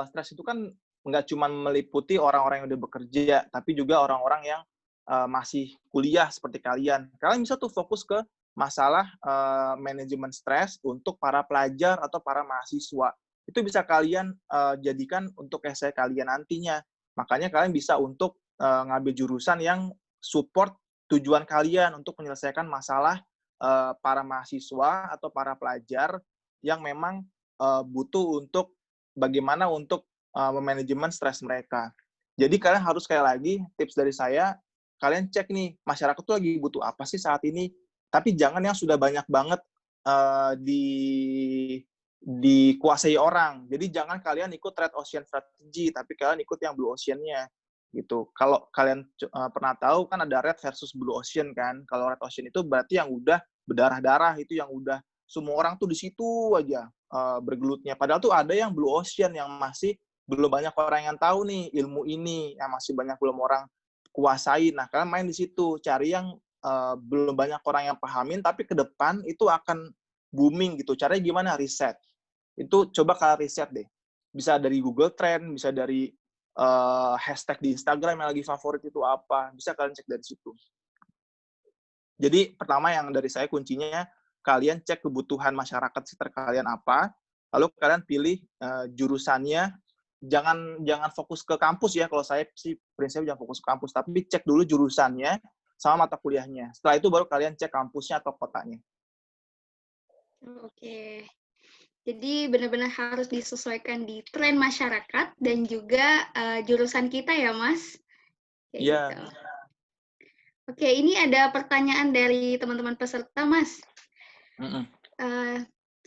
Speaker 3: stres itu kan nggak cuma meliputi orang-orang yang udah bekerja, tapi juga orang-orang yang masih kuliah seperti kalian. Kalian bisa tuh fokus ke masalah manajemen stres untuk para pelajar atau para mahasiswa. Itu bisa kalian jadikan untuk essay kalian nantinya. Makanya kalian bisa untuk ngambil jurusan yang support tujuan kalian untuk menyelesaikan masalah para mahasiswa atau para pelajar yang memang butuh untuk bagaimana untuk memanajemen stres mereka. Jadi kalian harus, sekali lagi, tips dari saya, kalian cek nih, masyarakat tuh lagi butuh apa sih saat ini, tapi jangan yang sudah banyak banget dikuasai orang. Jadi jangan kalian ikut red ocean strategy, tapi kalian ikut yang blue ocean-nya gitu. Kalau kalian pernah tahu kan ada red versus blue ocean kan. Kalau red ocean itu berarti yang udah berdarah-darah, itu yang udah semua orang tuh di situ aja bergelutnya. Padahal tuh ada yang blue ocean yang masih belum banyak orang yang tahu nih ilmu ini, yang masih banyak belum orang kuasai. Nah, kalian main di situ, cari yang belum banyak orang yang pahamin, tapi ke depan itu akan booming gitu. Caranya gimana? Riset. Itu coba kalian riset deh. Bisa dari Google Trend, bisa dari hashtag di Instagram yang lagi favorit itu apa, bisa kalian cek dari situ. Jadi pertama yang dari saya kuncinya, kalian cek kebutuhan masyarakat sekitar kalian apa, lalu kalian pilih jurusannya. Jangan fokus ke kampus ya, kalau saya sih prinsipnya jangan fokus ke kampus, tapi cek dulu jurusannya sama mata kuliahnya. Setelah itu baru kalian cek kampusnya atau kotanya.
Speaker 2: Oke. Jadi benar-benar harus disesuaikan di tren masyarakat dan juga jurusan kita ya, Mas. Kayak
Speaker 3: Iya.
Speaker 2: gitu. Oke, ini ada pertanyaan dari teman-teman peserta, Mas.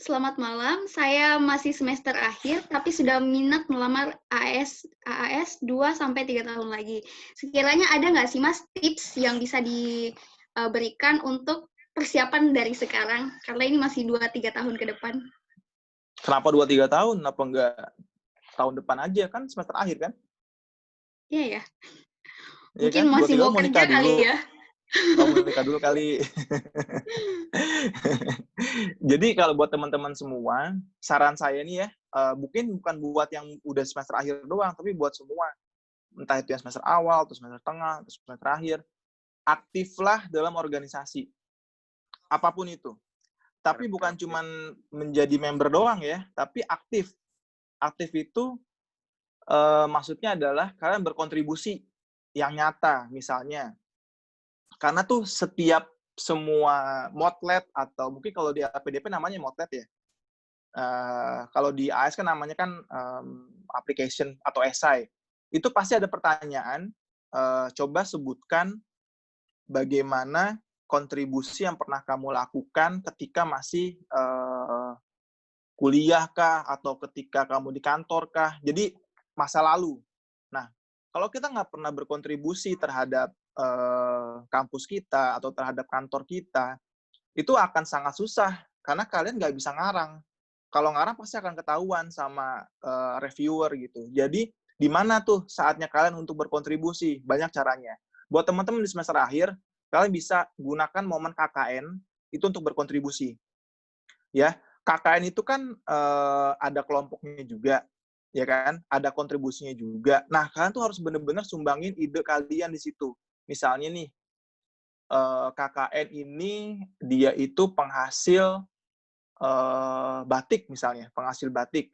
Speaker 2: Selamat malam, saya masih semester akhir, tapi sudah minat melamar AAS 2-3 tahun lagi. Sekiranya ada nggak sih, Mas, tips yang bisa diberikan untuk persiapan dari sekarang? Karena ini masih 2-3 tahun ke depan.
Speaker 3: Kenapa 2-3 tahun? Kenapa enggak tahun depan aja? Kan semester akhir kan?
Speaker 2: Iya ya.
Speaker 3: Ya
Speaker 2: Mungkin
Speaker 3: kan?
Speaker 2: masih mau kerja kali ya.
Speaker 3: Oh, mau nikah dulu kali. Jadi kalau buat teman-teman semua, saran saya nih ya, bukan buat yang udah semester akhir doang, tapi buat semua. Entah itu yang semester awal, atau semester tengah, atau semester akhir. Aktiflah dalam organisasi. Apapun itu. Tapi bukan cuma menjadi member doang ya, tapi aktif. Aktif itu maksudnya adalah kalian berkontribusi yang nyata, misalnya. Karena tuh setiap semua motlet, atau mungkin kalau di APDP namanya motlet ya. Kalau di AS kan namanya kan application atau esai. Itu pasti ada pertanyaan, coba sebutkan bagaimana kontribusi yang pernah kamu lakukan ketika masih kuliah kah, atau ketika kamu di kantor kah. Jadi masa lalu. Nah, kalau kita nggak pernah berkontribusi terhadap kampus kita atau terhadap kantor kita, itu akan sangat susah karena kalian nggak bisa ngarang. Kalau ngarang pasti akan ketahuan sama reviewer gitu. Jadi di mana tuh saatnya kalian untuk berkontribusi? Banyak caranya. Buat teman-teman di semester akhir, kalian bisa gunakan momen KKN itu untuk berkontribusi. Ya, KKN itu kan ada kelompoknya juga, ya kan? Ada kontribusinya juga. Nah, kalian tuh harus benar-benar sumbangin ide kalian di situ. Misalnya nih, KKN ini dia itu penghasil batik misalnya, penghasil batik.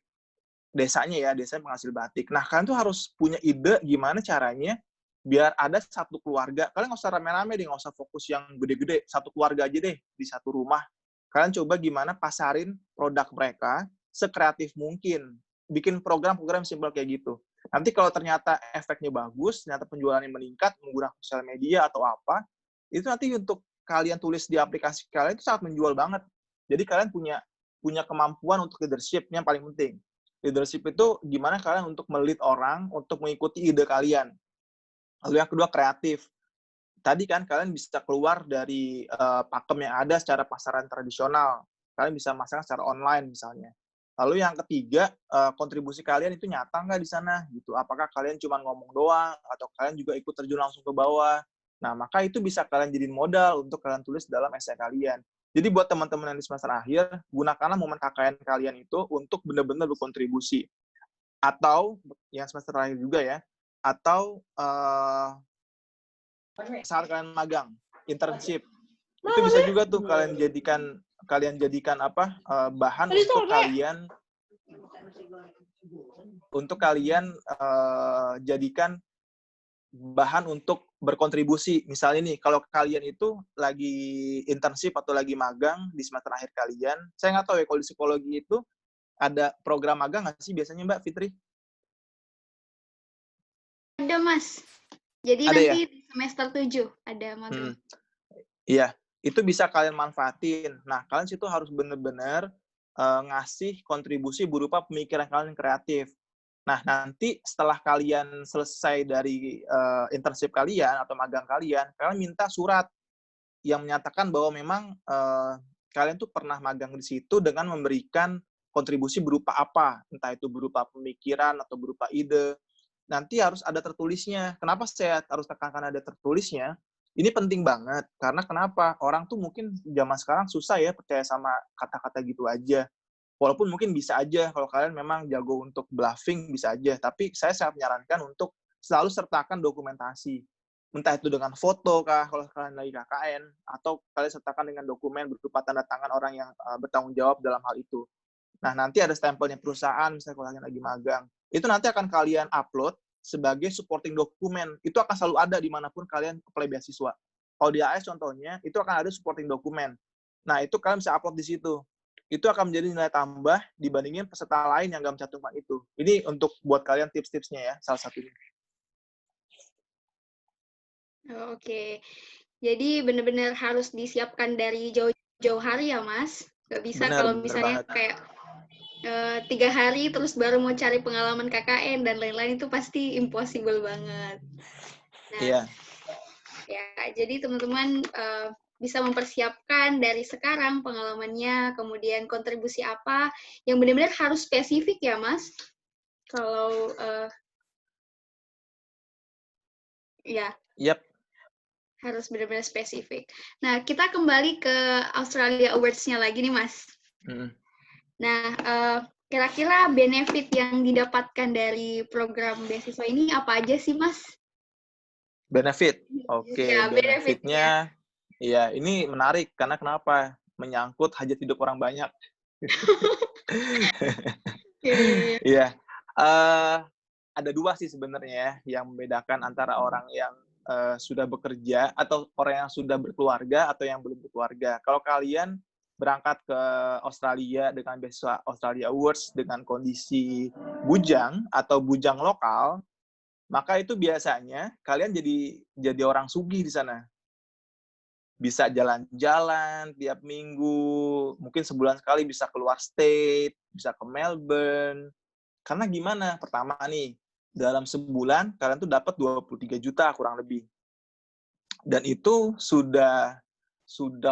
Speaker 3: Desanya penghasil batik. Nah, kalian tuh harus punya ide gimana caranya biar ada satu keluarga. Kalian nggak usah rame-rame deh, nggak usah fokus yang gede-gede. Satu keluarga aja deh di satu rumah. Kalian coba gimana pasarin produk mereka sekreatif mungkin. Bikin program-program simpel kayak gitu. Nanti kalau ternyata efeknya bagus, ternyata penjualannya meningkat menggunakan sosial media atau apa, itu nanti untuk kalian tulis di aplikasi kalian itu sangat menjual banget. Jadi kalian punya kemampuan untuk leadership yang paling penting. Leadership itu gimana kalian untuk melit orang untuk mengikuti ide kalian. Lalu yang kedua, kreatif. Tadi kan kalian bisa keluar dari pakem yang ada secara pasaran tradisional. Kalian bisa masang secara online misalnya. Lalu yang ketiga, kontribusi kalian itu nyata nggak di sana gitu. Apakah kalian cuma ngomong doang atau kalian juga ikut terjun langsung ke bawah. Nah, maka itu bisa kalian jadiin modal untuk kalian tulis dalam esai kalian. Jadi buat teman-teman yang di semester akhir, gunakanlah momen KKN kalian itu untuk benar-benar berkontribusi. Atau yang semester akhir juga ya, atau saat kalian magang, internship. Itu bisa juga tuh kalian jadikan bahan untuk kalian jadikan bahan untuk berkontribusi. Misalnya nih, kalau kalian itu lagi internship atau lagi magang di semester akhir kalian, saya nggak tahu ya kalau di psikologi itu ada program magang nggak sih biasanya Mbak Fitri?
Speaker 2: Ada, Mas. Jadi
Speaker 3: ada
Speaker 2: nanti
Speaker 3: ya?
Speaker 2: di semester 7 ada magang.
Speaker 3: Iya, itu bisa kalian manfaatin. Nah, kalian situ harus benar-benar ngasih kontribusi berupa pemikiran kalian yang kreatif. Nah, nanti setelah kalian selesai dari internship kalian atau magang kalian minta surat yang menyatakan bahwa memang kalian tuh pernah magang di situ dengan memberikan kontribusi berupa apa, entah itu berupa pemikiran atau berupa ide. Nanti harus ada tertulisnya. Kenapa saya harus tekankan ada tertulisnya? Ini penting banget, karena kenapa? Orang tuh mungkin zaman sekarang susah ya percaya sama kata-kata gitu aja. Walaupun mungkin bisa aja, kalau kalian memang jago untuk bluffing, bisa aja. Tapi saya sangat menyarankan untuk selalu sertakan dokumentasi. Entah itu dengan foto kah, kalau kalian lagi KKN, atau kalian sertakan dengan dokumen berupa tanda tangan orang yang bertanggung jawab dalam hal itu. Nah, nanti ada stempelnya perusahaan, misalnya kalau kalian lagi magang. Itu nanti akan kalian upload sebagai supporting dokumen. Itu akan selalu ada dimanapun kalian apply beasiswa. Kalau di AS contohnya, itu akan ada supporting dokumen. Nah, itu kalian bisa upload di situ. Itu akan menjadi nilai tambah dibandingin peserta lain yang nggak mencantumkan itu. Ini untuk buat kalian tips-tipsnya ya, salah satunya.
Speaker 2: Oke. Jadi benar-benar harus disiapkan dari jauh-jauh hari ya, Mas. Nggak bisa kalau misalnya kayak 3 hari terus baru mau cari pengalaman KKN dan lain-lain, itu pasti impossible banget. Nah,
Speaker 3: Iya.
Speaker 2: Ya, jadi teman-teman bisa mempersiapkan dari sekarang pengalamannya, kemudian kontribusi apa yang benar-benar harus spesifik ya, Mas. Kalau
Speaker 3: Yep.
Speaker 2: Harus benar-benar spesifik. Nah, kita kembali ke Australia Awards-nya lagi nih, Mas. Nah, kira-kira benefit yang didapatkan dari program beasiswa ini apa aja sih, Mas?
Speaker 3: Benefit? Oke,
Speaker 2: Ya,
Speaker 3: benefitnya, iya, ini menarik, karena kenapa? Menyangkut hajat hidup orang banyak. Iya. Ada dua sih sebenarnya yang membedakan antara orang yang sudah bekerja atau orang yang sudah berkeluarga atau yang belum berkeluarga. Kalau kalian berangkat ke Australia dengan beasiswa Australia Awards dengan kondisi bujang atau bujang lokal, maka itu biasanya kalian jadi orang sugih di sana. Bisa jalan-jalan tiap minggu, mungkin sebulan sekali bisa keluar state, bisa ke Melbourne. Karena gimana? Pertama nih, dalam sebulan kalian tuh dapat 23 juta kurang lebih. Dan itu sudah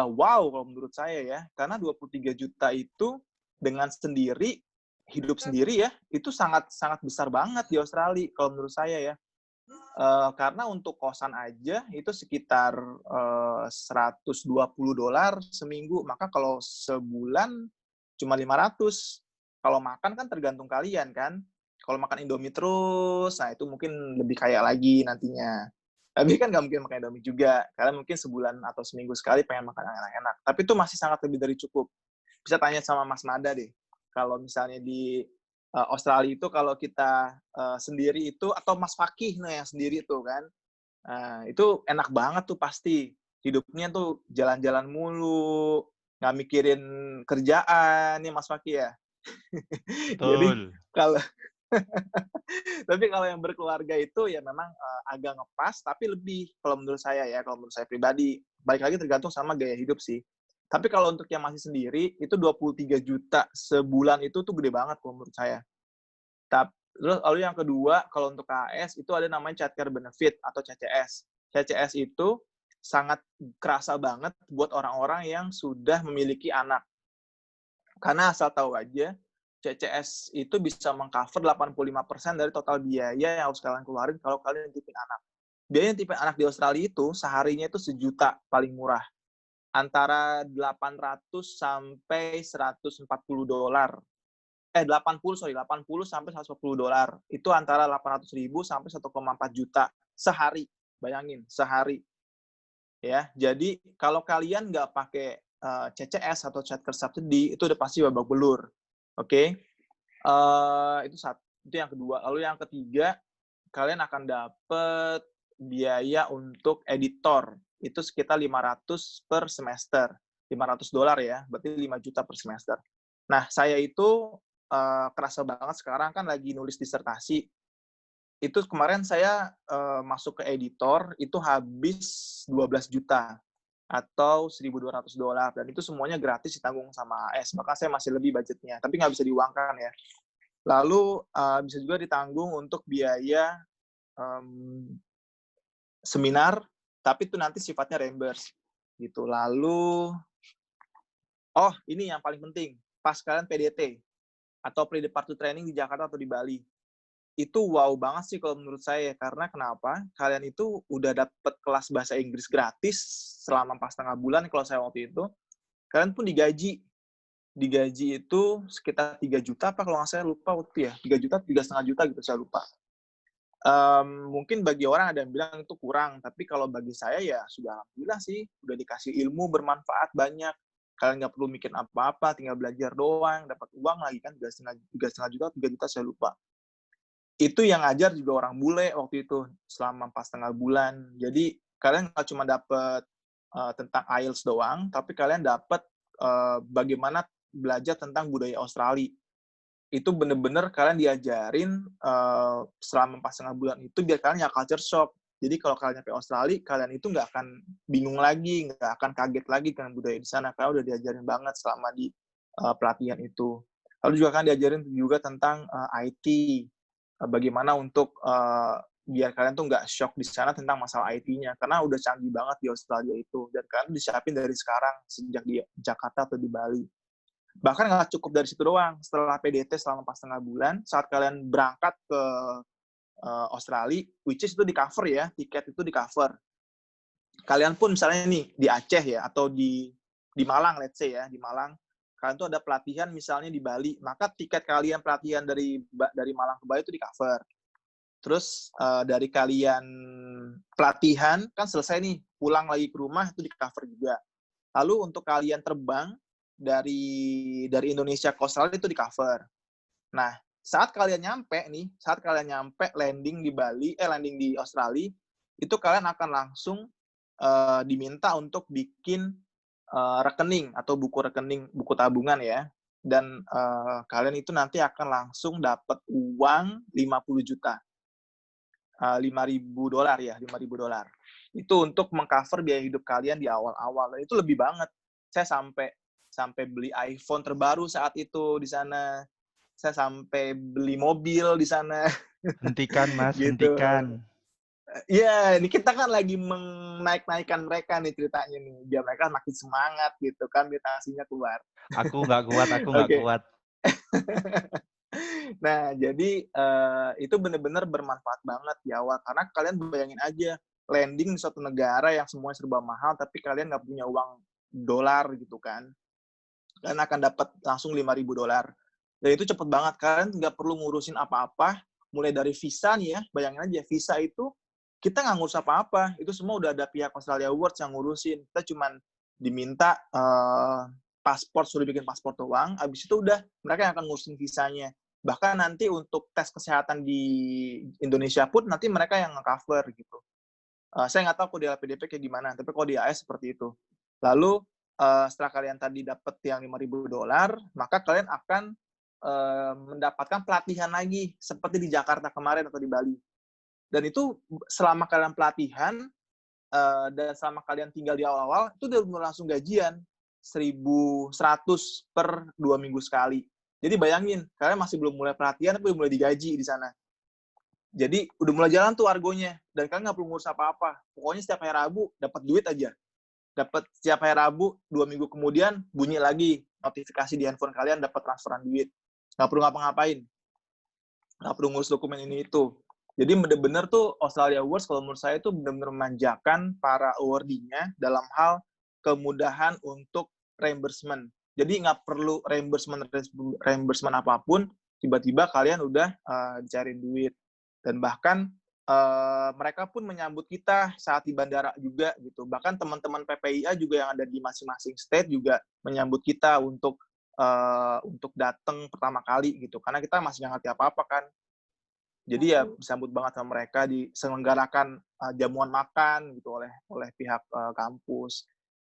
Speaker 3: wow kalau menurut saya ya. Karena 23 juta itu dengan sendiri, hidup sendiri ya, itu sangat besar banget di Australia kalau menurut saya ya. Karena untuk kosan aja itu sekitar $120 seminggu, maka kalau sebulan cuma 500. Kalau makan kan tergantung kalian kan. Kalau makan Indomie terus, nah itu mungkin lebih kaya lagi nantinya. Tapi kan nggak mungkin makan Indomie juga. Kalian mungkin sebulan atau seminggu sekali pengen makan yang enak-enak. Tapi itu masih sangat lebih dari cukup. Bisa tanya sama Mas Mada deh. Kalau misalnya di Australia itu kalau kita sendiri itu, atau Mas Fakih yang sendiri itu kan, itu enak banget tuh pasti. Hidupnya tuh jalan-jalan mulu, nggak mikirin kerjaan, nih Mas Fakih ya. Jadi kalau tapi kalau yang berkeluarga itu ya memang agak ngepas, tapi lebih kalau menurut saya ya, kalau menurut saya pribadi, balik lagi tergantung sama gaya hidup sih. Tapi kalau untuk yang masih sendiri, itu 23 juta sebulan itu tuh gede banget kalau menurut saya. Terus lalu yang kedua, kalau untuk KAS itu ada namanya Childcare Benefit atau CCS. CCS itu sangat kerasa banget buat orang-orang yang sudah memiliki anak. Karena asal tahu aja, CCS itu bisa meng-cover 85% dari total biaya yang harus kalian keluarin kalau kalian nitipin anak. Biaya nitipin anak di Australia itu seharinya itu 1 juta paling murah. Antara 800 sampai 140 dolar. 80 sampai 140 dolar. Itu antara 800.000 sampai 1,4 juta sehari. Bayangin, sehari. Ya, jadi kalau kalian nggak pakai CCS atau childcare subsidy, itu udah pasti babak belur. Oke? Itu yang kedua. Lalu yang ketiga, kalian akan dapat biaya untuk editor. Itu sekitar 500 per semester. 500 dolar ya, berarti 5 juta per semester. Nah, saya itu kerasa banget sekarang kan lagi nulis disertasi. Itu kemarin saya masuk ke editor, itu habis 12 juta atau 1.200 dolar. Dan itu semuanya gratis ditanggung sama AS. Maka saya masih lebih budgetnya, tapi nggak bisa diuangkan ya. Lalu bisa juga ditanggung untuk biaya seminar, tapi itu nanti sifatnya reimburse gitu. Lalu, ini yang paling penting, pas kalian PDT atau pre-departure training di Jakarta atau di Bali, itu wow banget sih kalau menurut saya. Karena kenapa? Kalian itu udah dapet kelas bahasa Inggris gratis selama 4,5 bulan kalau saya waktu itu. Kalian pun digaji. Digaji itu sekitar 3 juta apa kalau nggak saya lupa waktu ya. 3 juta, 3,5 juta gitu, saya lupa. Mungkin bagi orang ada yang bilang itu kurang, tapi kalau bagi saya ya sudah alhamdulillah sih. Udah dikasih ilmu bermanfaat banyak. Kalian nggak perlu mikir apa-apa, tinggal belajar doang, dapat uang lagi kan 3,5 juta, 3 juta saya lupa. Itu yang ngajar juga orang bule waktu itu selama 4,5 bulan. Jadi kalian nggak cuma dapat tentang IELTS doang, tapi kalian dapat bagaimana belajar tentang budaya Australia. Itu bener-bener kalian diajarin selama 4,5 bulan itu biar kalian nggak culture shock. Jadi kalau kalian nyampe Australia, kalian itu nggak akan bingung lagi, nggak akan kaget lagi dengan budaya di sana. Karena udah diajarin banget selama di pelatihan itu. Lalu juga kan diajarin juga tentang IT. Bagaimana untuk biar kalian tuh nggak shock di sana tentang masalah IT-nya. Karena udah canggih banget di Australia itu. Dan kalian disiapin dari sekarang, sejak di Jakarta atau di Bali. Bahkan nggak cukup dari situ doang. Setelah PDT selama 4,5 bulan, saat kalian berangkat ke Australia, which is itu di cover ya, tiket itu di cover. Kalian pun misalnya nih di Aceh ya, atau di Malang, let's say ya, di Malang, kalian tuh ada pelatihan misalnya di Bali, maka tiket kalian pelatihan dari Malang ke Bali itu di cover. Terus dari kalian pelatihan kan selesai nih, pulang lagi ke rumah itu di cover juga. Lalu untuk kalian terbang dari Indonesia ke Australia itu di cover. Nah, saat kalian nyampe landing di Bali, landing di Australia, itu kalian akan langsung diminta untuk bikin rekening atau buku tabungan ya. Dan kalian itu nanti akan langsung dapat uang 50 juta. 5.000 dolar ya, 5.000 dolar. Itu untuk mengcover biaya hidup kalian di awal-awal. Dan itu lebih banget. Saya sampai beli iPhone terbaru saat itu di sana. Saya sampai beli mobil di sana.
Speaker 1: Hentikan, Mas,
Speaker 3: gitu.
Speaker 1: hentikan.
Speaker 3: Iya, ini kita kan lagi menaik-naikkan mereka nih ceritanya nih. Biar mereka makin semangat gitu kan, motivasinya keluar.
Speaker 1: Aku nggak kuat.
Speaker 3: Nah, jadi itu benar-benar bermanfaat banget di awal. Karena kalian bayangin aja, landing di suatu negara yang semuanya serba mahal, tapi kalian nggak punya uang dolar gitu kan. Kalian akan dapat langsung 5.000 dolar. Dan itu cepet banget. Kalian nggak perlu ngurusin apa-apa. Mulai dari visa nih ya, bayangin aja, visa itu kita nggak ngurus apa-apa. Itu semua udah ada pihak Australia Awards yang ngurusin. Kita cuma diminta paspor, suruh bikin paspor doang. Abis itu udah, mereka yang akan ngurusin visanya. Bahkan nanti untuk tes kesehatan di Indonesia pun nanti mereka yang nge-cover gitu. Saya nggak tahu kok di LPDP kayak gimana, tapi kalau di AS seperti itu. Lalu setelah kalian tadi dapat yang 5.000 dolar, maka kalian akan mendapatkan pelatihan lagi seperti di Jakarta kemarin atau di Bali. Dan itu selama kalian pelatihan dan selama kalian tinggal di awal-awal, itu udah langsung gajian 1.100 per 2 minggu sekali. Jadi bayangin, kalian masih belum mulai pelatihan, tapi udah mulai digaji di sana. Jadi udah mulai jalan tuh argonya, dan kalian nggak perlu ngurus apa-apa. Pokoknya setiap hari Rabu dapat duit aja. Dapat setiap hari Rabu, 2 minggu kemudian bunyi lagi notifikasi di handphone kalian dapat transferan duit. nggak perlu ngapa-ngapain, nggak perlu ngurus dokumen ini itu. Jadi bener-bener tuh Australia Awards kalau menurut saya tuh bener-bener memanjakan para awardee-nya dalam hal kemudahan untuk reimbursement. Jadi nggak perlu reimbursement apapun, tiba-tiba kalian udah dicariin duit. Dan bahkan mereka pun menyambut kita saat di bandara juga gitu. Bahkan teman-teman PPIA juga yang ada di masing-masing state juga menyambut kita untuk datang pertama kali gitu. Karena kita masih nggak ngerti apa-apa kan. Jadi ya disambut banget sama mereka, diselenggarakan jamuan makan gitu oleh pihak kampus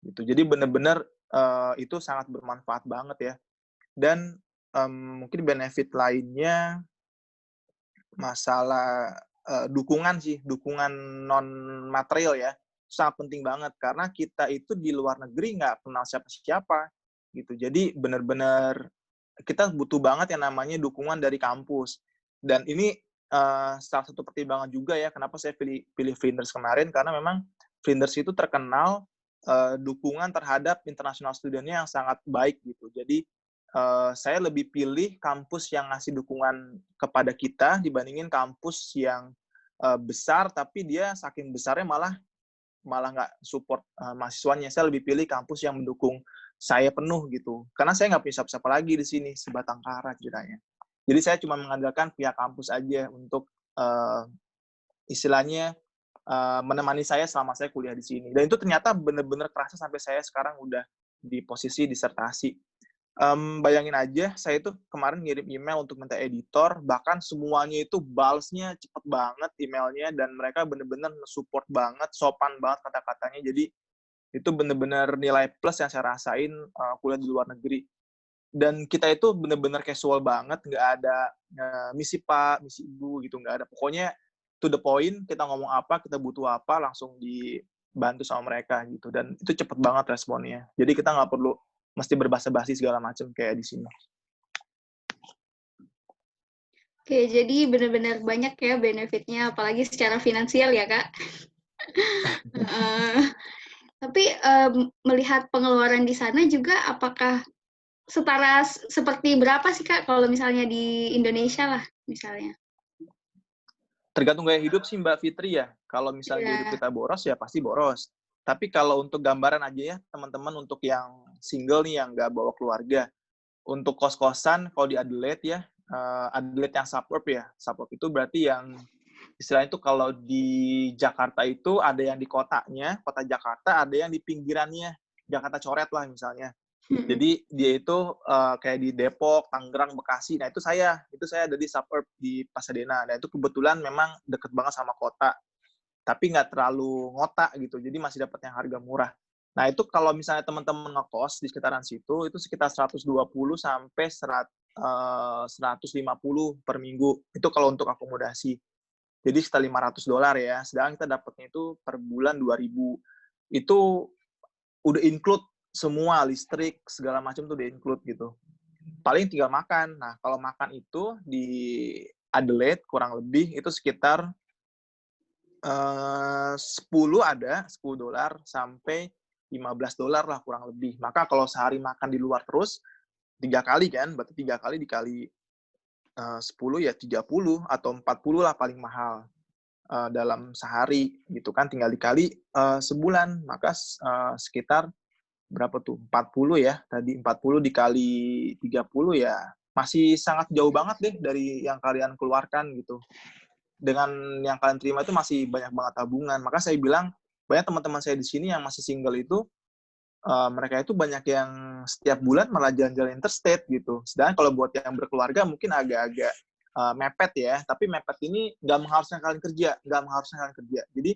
Speaker 3: gitu. Jadi benar-benar itu sangat bermanfaat banget ya. Dan mungkin benefit lainnya masalah dukungan sih, dukungan non material ya, sangat penting banget karena kita itu di luar negeri nggak kenal siapa-siapa gitu. Jadi benar-benar kita butuh banget yang namanya dukungan dari kampus. Dan ini salah satu pertimbangan juga ya kenapa saya pilih Flinders kemarin, karena memang Flinders itu terkenal dukungan terhadap international student-nya yang sangat baik gitu. Jadi saya lebih pilih kampus yang ngasih dukungan kepada kita dibandingin kampus yang besar tapi dia saking besarnya malah nggak support mahasiswanya. Saya lebih pilih kampus yang mendukung saya penuh gitu. Karena saya nggak punya siapa-siapa lagi di sini, sebatang kara ceritanya. Jadi saya cuma mengandalkan pihak kampus aja untuk istilahnya menemani saya selama saya kuliah di sini. Dan itu ternyata benar-benar kerasa sampai saya sekarang udah di posisi disertasi. Bayangin aja, saya itu kemarin ngirim email untuk minta editor, bahkan semuanya itu balesnya cepet banget emailnya, dan mereka bener-bener support banget, sopan banget kata-katanya, jadi itu bener-bener nilai plus yang saya rasain kuliah di luar negeri. Dan kita itu bener-bener casual banget, nggak ada misi Pak, misi Ibu gitu, nggak ada. Pokoknya to the point, kita ngomong apa, kita butuh apa, langsung dibantu sama mereka gitu. Dan itu cepet banget responnya. Jadi kita nggak perlu mesti berbahasa-basi segala macam kayak di sini.
Speaker 2: Oke, jadi benar-benar banyak ya benefitnya, apalagi secara finansial ya, Kak. Tapi melihat pengeluaran di sana juga, apakah setara seperti berapa sih, Kak, kalau misalnya di Indonesia lah, misalnya?
Speaker 3: Tergantung gaya hidup sih, Mbak Fitri ya. Kalau misalnya gaya hidup kita boros, ya pasti boros. Tapi kalau untuk gambaran aja ya, teman-teman untuk yang single nih, yang nggak bawa keluarga, untuk kos-kosan, kalau di Adelaide ya, Adelaide yang suburb ya, suburb itu berarti yang istilahnya itu kalau di Jakarta itu ada yang di kotanya, kota Jakarta, ada yang di pinggirannya, Jakarta coret lah misalnya. Jadi dia itu kayak di Depok, Tangerang, Bekasi. Nah itu saya ada di suburb di Pasadena. Nah itu kebetulan memang deket banget sama kota, tapi nggak terlalu ngotak gitu. Jadi masih dapat yang harga murah. Nah itu kalau misalnya teman-teman ngekos di sekitaran situ, itu sekitar 120 sampai 150 per minggu. Itu kalau untuk akomodasi. Jadi sekitar $500 ya. Sedangkan kita dapatnya itu per bulan 2.000. Itu udah include semua, listrik, segala macam tuh udah include gitu. Paling tinggal makan. Nah, kalau makan itu di Adelaide kurang lebih itu sekitar $10 sampai $15 lah kurang lebih. Maka kalau sehari makan di luar terus, 3 kali kan, berarti 3 kali dikali 10 ya 30 atau 40 lah paling mahal dalam sehari gitu kan, tinggal dikali sebulan, maka sekitar berapa tuh, 40 ya, tadi 40 dikali 30 ya masih sangat jauh banget deh dari yang kalian keluarkan gitu. Dengan yang kalian terima itu masih banyak banget tabungan. Maka saya bilang, banyak teman-teman saya di sini yang masih single itu, mereka itu banyak yang setiap bulan malah jalan-jalan interstate gitu. Sedangkan kalau buat yang berkeluarga mungkin agak-agak mepet ya, tapi mepet ini nggak mengharuskan kalian kerja. Jadi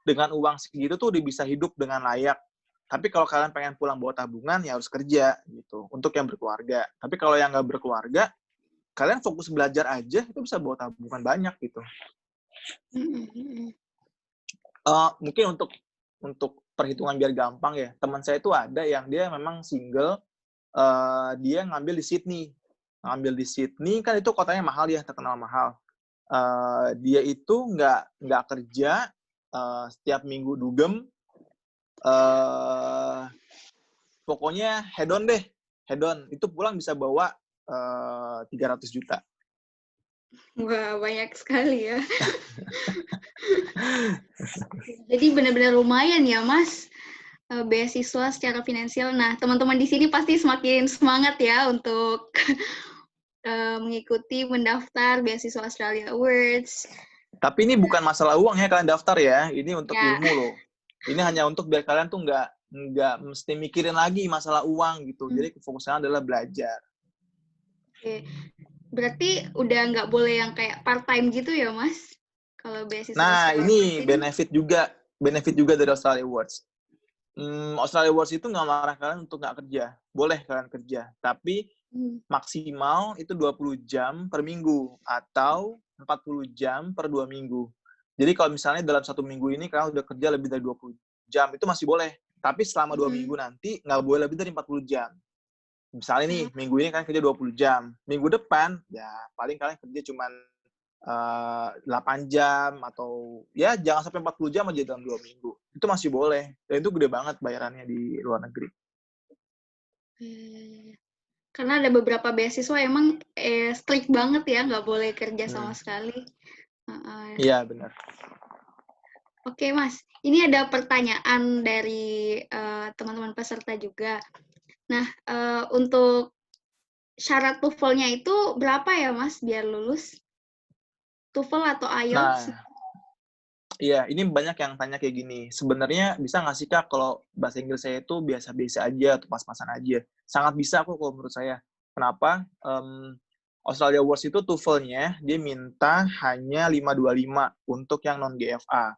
Speaker 3: dengan uang segitu tuh udah bisa hidup dengan layak. Tapi kalau kalian pengen pulang bawa tabungan, ya harus kerja gitu, untuk yang berkeluarga. Tapi kalau yang nggak berkeluarga, kalian fokus belajar aja, itu bisa bawa tabungan banyak gitu. Mungkin untuk perhitungan biar gampang ya, teman saya itu ada yang dia memang single, dia ngambil di Sydney. Ngambil di Sydney, kan itu kotanya mahal ya, terkenal mahal. Dia itu nggak kerja, setiap minggu dugem, pokoknya hedon deh, hedon. Itu pulang bisa bawa 300 juta.
Speaker 2: Wah, banyak sekali ya. Jadi benar-benar lumayan ya, Mas, beasiswa secara finansial. Nah, teman-teman di sini pasti semakin semangat ya untuk mengikuti mendaftar beasiswa Australia Awards.
Speaker 3: Tapi ini bukan masalah uang ya kalian daftar ya. Ini untuk
Speaker 2: Ya.
Speaker 3: ilmu loh. Ini hanya untuk biar kalian tuh nggak mesti mikirin lagi masalah uang gitu. Jadi fokusnya adalah belajar.
Speaker 2: Oke. Berarti udah nggak boleh yang kayak part-time gitu ya, Mas? Kalau beasiswa
Speaker 3: Nah,
Speaker 2: Australia
Speaker 3: ini
Speaker 2: Awards
Speaker 3: benefit juga dari Australia Awards. Australia Awards itu nggak melarang kalian untuk nggak kerja. Boleh kalian kerja. Tapi maksimal itu 20 jam per minggu atau 40 jam per 2 minggu. Jadi kalau misalnya dalam 1 minggu ini kalian udah kerja lebih dari 20 jam, itu masih boleh. Tapi selama 2 minggu nanti nggak boleh lebih dari 40 jam. Misalnya nih, minggu ini kalian kerja 20 jam. Minggu depan, ya paling kalian kerja cuma 8 jam atau ya jangan sampai 40 jam aja dalam 2 minggu. Itu masih boleh. Dan itu gede banget bayarannya di luar negeri.
Speaker 2: Karena ada beberapa beasiswa emang strict banget ya, nggak boleh kerja sama sekali.
Speaker 3: Iya, benar.
Speaker 2: Oke, Mas. Ini ada pertanyaan dari teman-teman peserta juga. Nah, untuk syarat TOEFL-nya itu berapa ya, Mas, biar lulus? TOEFL atau IELTS?
Speaker 3: Nah, iya, ini banyak yang tanya kayak gini. Sebenarnya bisa nggak sih, Kak, kalau bahasa Inggris saya itu biasa-biasa aja atau pas-pasan aja? Sangat bisa kok kalau menurut saya. Kenapa? Australia Awards itu TOEFL-nya dia minta hanya 525 untuk yang non-GFA.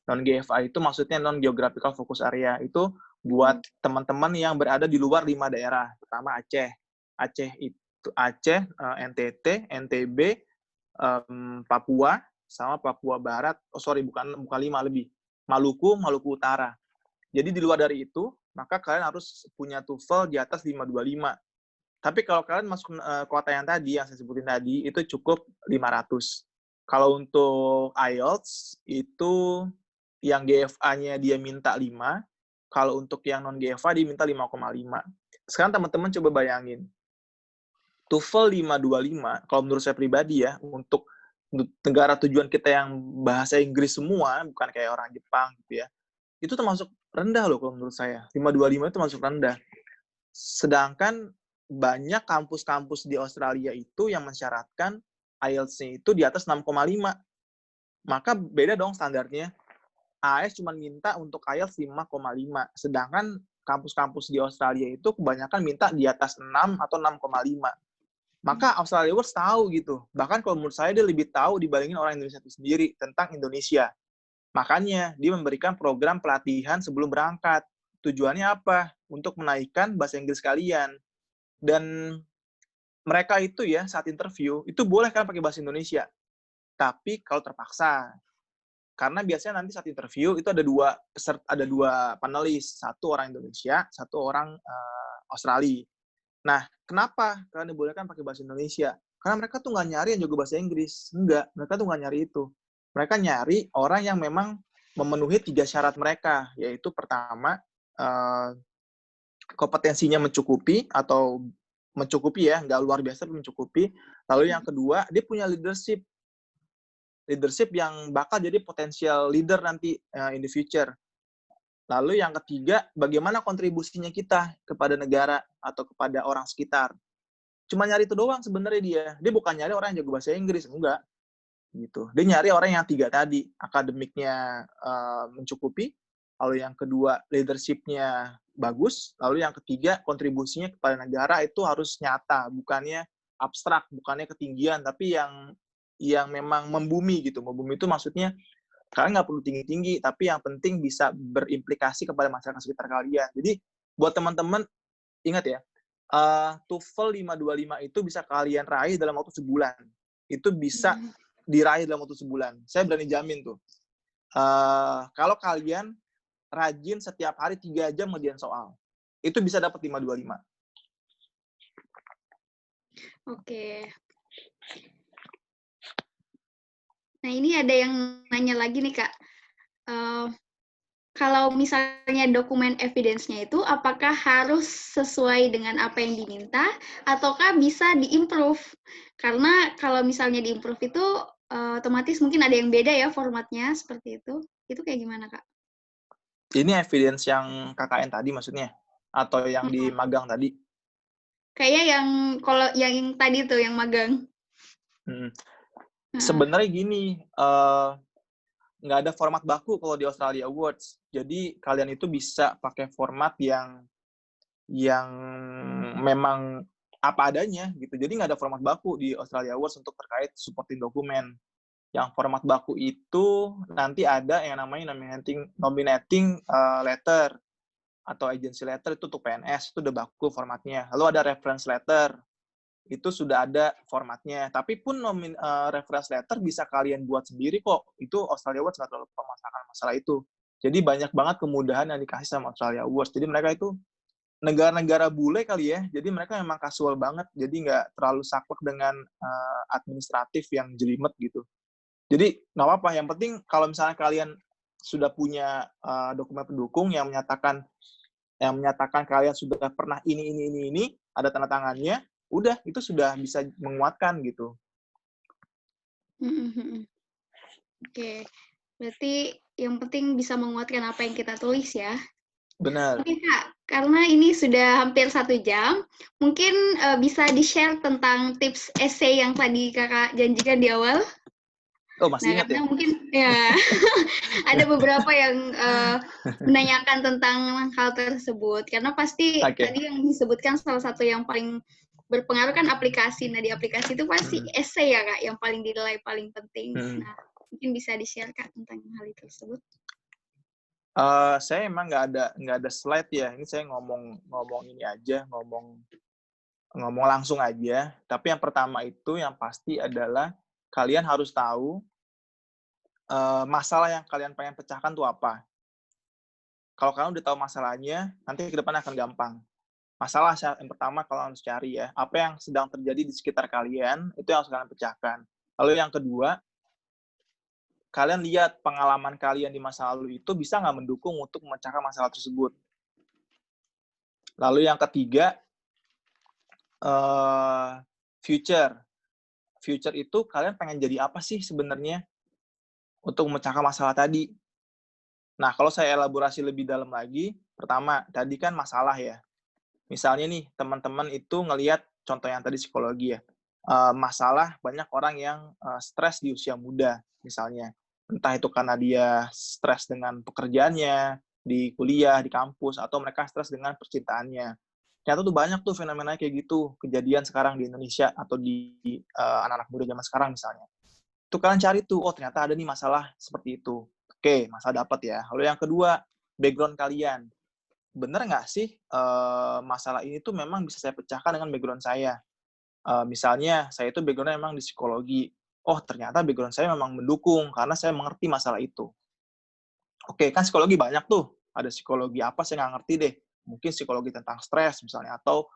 Speaker 3: Non-GFA itu maksudnya non-geographical focus area. Itu buat teman-teman yang berada di luar 5 daerah. Pertama Aceh. Aceh, NTT, NTB, Papua, sama Papua Barat. Bukan 5 lebih. Maluku Utara. Jadi di luar dari itu, maka kalian harus punya TOEFL di atas 525. Tapi kalau kalian masuk kota yang tadi, yang saya sebutin tadi, itu cukup 500. Kalau untuk IELTS, itu yang GFA-nya dia minta 5, kalau untuk yang non-GFA dia minta 5,5. Sekarang teman-teman coba bayangin, TOEFL 525, kalau menurut saya pribadi ya, untuk negara tujuan kita yang bahasa Inggris semua, bukan kayak orang Jepang gitu ya, itu termasuk rendah loh kalau menurut saya. 525 itu termasuk rendah. Sedangkan banyak kampus-kampus di Australia itu yang mensyaratkan IELTS-nya itu di atas 6,5. Maka beda dong standarnya. AS cuma minta untuk IELTS 5,5. Sedangkan kampus-kampus di Australia itu kebanyakan minta di atas 6 atau 6,5. Maka Australia Awards tahu gitu. Bahkan kalau menurut saya dia lebih tahu dibandingin orang Indonesia itu sendiri tentang Indonesia. Makanya dia memberikan program pelatihan sebelum berangkat. Tujuannya apa? Untuk menaikkan bahasa Inggris kalian. Dan mereka itu ya saat interview, itu boleh kan pakai bahasa Indonesia. Tapi kalau terpaksa. Karena biasanya nanti saat interview itu ada dua panelis. Satu orang Indonesia, satu orang Australia. Nah, kenapa kalian dibolehkan pakai bahasa Indonesia? Karena mereka tuh nggak nyari yang jago bahasa Inggris. Enggak, mereka tuh nggak nyari itu. Mereka nyari orang yang memang memenuhi 3 syarat mereka, yaitu pertama, kompetensinya mencukupi ya, nggak luar biasa, tapi mencukupi. Lalu yang kedua, dia punya leadership yang bakal jadi potensial leader nanti in the future. Lalu yang ketiga, bagaimana kontribusinya kita kepada negara atau kepada orang sekitar. Cuma nyari itu doang sebenarnya dia. Dia bukan nyari orang yang jago bahasa Inggris, enggak. Gitu. Dia nyari orang yang 3 tadi, akademiknya mencukupi, lalu yang kedua leadership-nya bagus, lalu yang ketiga kontribusinya kepada negara itu harus nyata, bukannya abstrak, bukannya ketinggian, tapi yang memang membumi gitu. Membumi itu maksudnya kalian nggak perlu tinggi-tinggi, tapi yang penting bisa berimplikasi kepada masyarakat sekitar kalian. Jadi buat teman-teman, ingat ya, TOEFL 525 itu bisa kalian raih dalam waktu sebulan. Itu bisa diraih dalam waktu sebulan. Saya berani jamin tuh. Kalau kalian rajin setiap hari 3 jam ngerjain soal, itu bisa dapat 525.
Speaker 2: Oke. Nah, ini ada yang nanya lagi nih, Kak. kalau misalnya dokumen evidence-nya itu apakah harus sesuai dengan apa yang diminta ataukah bisa di-improve? Karena kalau misalnya di-improve itu otomatis mungkin ada yang beda ya formatnya seperti itu. Itu kayak gimana, Kak?
Speaker 3: Ini evidence yang KKN tadi maksudnya? Atau yang di magang tadi?
Speaker 2: Kayaknya yang kalau yang tadi tuh yang magang.
Speaker 3: Sebenarnya gini, nggak ada format baku kalau di Australia Awards. Jadi kalian itu bisa pakai format yang memang apa adanya gitu. Jadi nggak ada format baku di Australia Awards untuk terkait supporting dokumen. Yang format baku itu nanti ada yang namanya nominating letter atau agency letter itu untuk PNS, itu udah baku formatnya. Lalu ada reference letter, itu sudah ada formatnya. Tapi pun reference letter bisa kalian buat sendiri kok. Itu Australia Awards nggak terlalu permasalahan masalah itu. Jadi banyak banget kemudahan yang dikasih sama Australia Awards. Jadi mereka itu negara-negara bule kali ya. Jadi mereka memang casual banget. Jadi nggak terlalu saklek dengan administratif yang jelimet gitu. Jadi nggak apa-apa. Yang penting kalau misalnya kalian sudah punya dokumen pendukung yang menyatakan kalian sudah pernah ini, ada tanda tangannya, udah itu sudah bisa menguatkan gitu.
Speaker 2: Oke, berarti yang penting bisa menguatkan apa yang kita tulis ya.
Speaker 3: Benar.
Speaker 2: Oke Kak, karena ini sudah hampir 1 jam, mungkin bisa di-share tentang tips essay yang tadi Kakak janjikan di awal.
Speaker 3: Oh, masih ingat ya?
Speaker 2: Mungkin ya ada beberapa yang menanyakan tentang hal tersebut, karena pasti tadi yang disebutkan salah satu yang paling berpengaruh kan aplikasi. Nah, di aplikasi itu pasti essay ya Kak, yang paling dinilai paling penting. Nah, mungkin bisa di-share Kak tentang hal tersebut.
Speaker 3: Saya emang nggak ada slide ya. Ini saya ngomong ini aja, ngomong langsung aja. Tapi yang pertama itu yang pasti adalah kalian harus tahu masalah yang kalian pengen pecahkan tuh apa. Kalau kalian udah tahu masalahnya, nanti ke depan akan gampang. Masalah yang pertama kalau harus cari ya, apa yang sedang terjadi di sekitar kalian, itu yang harus kalian pecahkan. Lalu yang kedua, kalian lihat pengalaman kalian di masa lalu itu bisa nggak mendukung untuk memecahkan masalah tersebut. Lalu yang ketiga, future. Future itu kalian pengen jadi apa sih sebenarnya untuk memecahkan masalah tadi. Nah, kalau saya elaborasi lebih dalam lagi, pertama, tadi kan masalah ya. Misalnya nih, teman-teman itu ngelihat contoh yang tadi psikologi ya, masalah banyak orang yang stres di usia muda, misalnya. Entah itu karena dia stres dengan pekerjaannya, di kuliah, di kampus, atau mereka stres dengan percintaannya. Ternyata tuh banyak tuh fenomena kayak gitu, kejadian sekarang di Indonesia, atau di anak-anak muda zaman sekarang misalnya. Itu kalian cari tuh, oh ternyata ada nih masalah seperti itu. Oke, masalah dapat ya. Lalu yang kedua, background kalian. Bener nggak sih masalah ini tuh memang bisa saya pecahkan dengan background saya? Misalnya, saya itu background-nya memang di psikologi. Oh, ternyata background saya memang mendukung, karena saya mengerti masalah itu. Oke, kan psikologi banyak tuh. Ada psikologi apa, saya nggak ngerti deh. Mungkin psikologi tentang stres, misalnya. Atau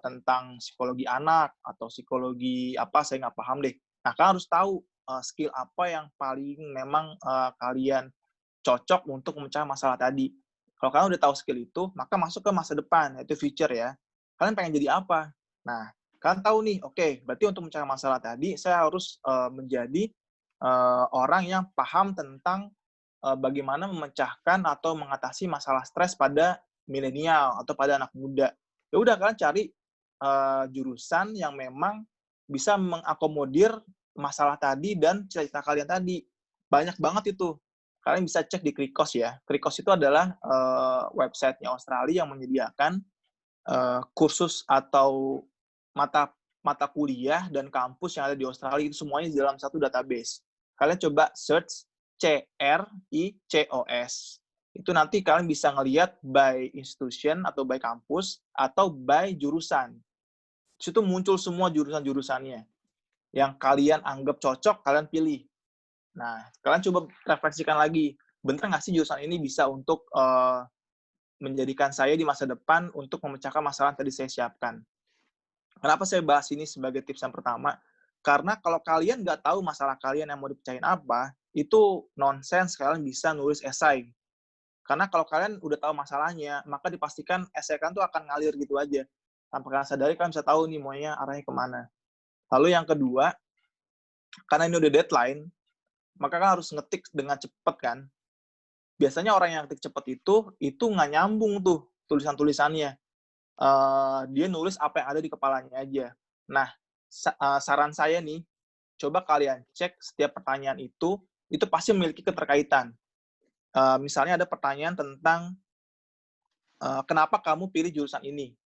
Speaker 3: tentang psikologi anak, atau psikologi apa, saya nggak paham deh. Nah, kalian harus tahu skill apa yang paling memang kalian cocok untuk memecah masalah tadi. Kalau kalian udah tahu skill itu, maka masuk ke masa depan, yaitu future ya. Kalian pengen jadi apa? Nah, kalian tahu nih, oke, berarti untuk mencari masalah tadi, saya harus menjadi orang yang paham tentang bagaimana memecahkan atau mengatasi masalah stres pada milenial atau pada anak muda. Ya udah, kalian cari jurusan yang memang bisa mengakomodir masalah tadi dan cita-cita kalian tadi. Banyak banget itu. Kalian bisa cek di Krikos ya. Krikos itu adalah website-nya Australia yang menyediakan kursus atau mata kuliah dan kampus yang ada di Australia itu semuanya di dalam satu database. Kalian coba search CRICOS. Itu nanti kalian bisa ngelihat by institution atau by kampus atau by jurusan. Di situ muncul semua jurusan-jurusannya. Yang kalian anggap cocok, kalian pilih. Nah, kalian coba refleksikan lagi. Bener nggak sih jurusan ini bisa untuk menjadikan saya di masa depan untuk memecahkan masalah yang tadi saya siapkan. Kenapa saya bahas ini sebagai tips yang pertama? Karena kalau kalian nggak tahu masalah kalian yang mau dipecahin apa, itu nonsense kalian bisa nulis esai. Karena kalau kalian udah tahu masalahnya, maka dipastikan esai kalian tuh akan ngalir gitu aja. Tanpa kalian sadari, kalian bisa tahu nih maunya arahnya kemana. Lalu yang kedua, karena ini udah deadline, maka kan harus ngetik dengan cepat kan. Biasanya orang yang ngetik cepat itu nggak nyambung tuh tulisan-tulisannya. Dia nulis apa yang ada di kepalanya aja. Nah, saran saya nih, coba kalian cek setiap pertanyaan itu pasti memiliki keterkaitan. Misalnya ada pertanyaan tentang kenapa kamu pilih jurusan ini?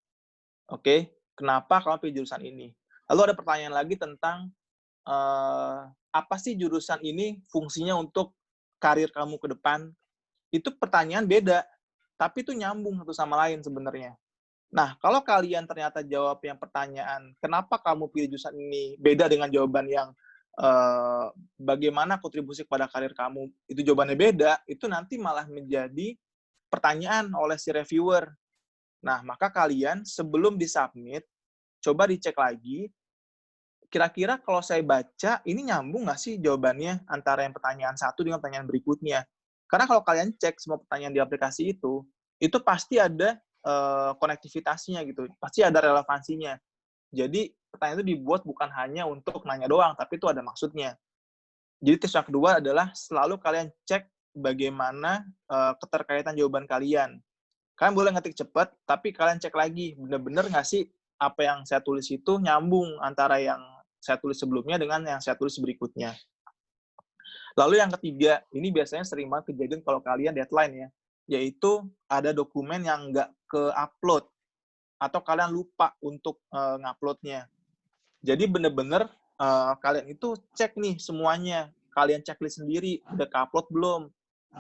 Speaker 3: Oke, kenapa kamu pilih jurusan ini? Lalu ada pertanyaan lagi tentang apa sih jurusan ini fungsinya untuk karir kamu ke depan? Itu pertanyaan beda, tapi itu nyambung satu sama lain sebenarnya. Nah, kalau kalian ternyata jawab yang pertanyaan, kenapa kamu pilih jurusan ini, beda dengan jawaban yang bagaimana kontribusi kepada karir kamu, itu jawabannya beda, itu nanti malah menjadi pertanyaan oleh si reviewer. Nah, maka kalian sebelum disubmit, coba dicek lagi, kira-kira kalau saya baca, ini nyambung nggak sih jawabannya antara yang pertanyaan satu dengan pertanyaan berikutnya. Karena kalau kalian cek semua pertanyaan di aplikasi itu pasti ada konektivitasnya gitu, pasti ada relevansinya. Jadi pertanyaan itu dibuat bukan hanya untuk nanya doang, tapi itu ada maksudnya. Jadi tips yang kedua adalah selalu kalian cek bagaimana keterkaitan jawaban kalian. Kalian boleh ngetik cepat, tapi kalian cek lagi, benar-benar nggak sih apa yang saya tulis itu nyambung antara yang saya tulis sebelumnya dengan yang saya tulis berikutnya. Lalu yang ketiga, ini biasanya sering banget kejadian kalau kalian deadline ya, yaitu ada dokumen yang nggak ke-upload, atau kalian lupa untuk nguploadnya. Jadi bener-bener kalian itu cek nih semuanya, kalian checklist sendiri, udah ke-upload belum.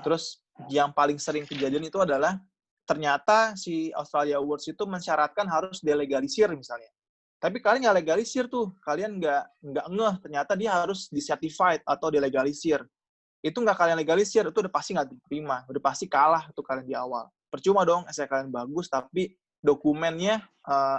Speaker 3: Terus yang paling sering kejadian itu adalah ternyata si Australia Awards itu mensyaratkan harus delegalisir misalnya. Tapi kalian nggak legalisir tuh, kalian nggak ngeh, ternyata dia harus di-certified atau delegalisir. Itu nggak kalian legalisir, itu udah pasti nggak diterima, udah pasti kalah tuh kalian di awal. Percuma dong, essay kalian bagus, tapi dokumennya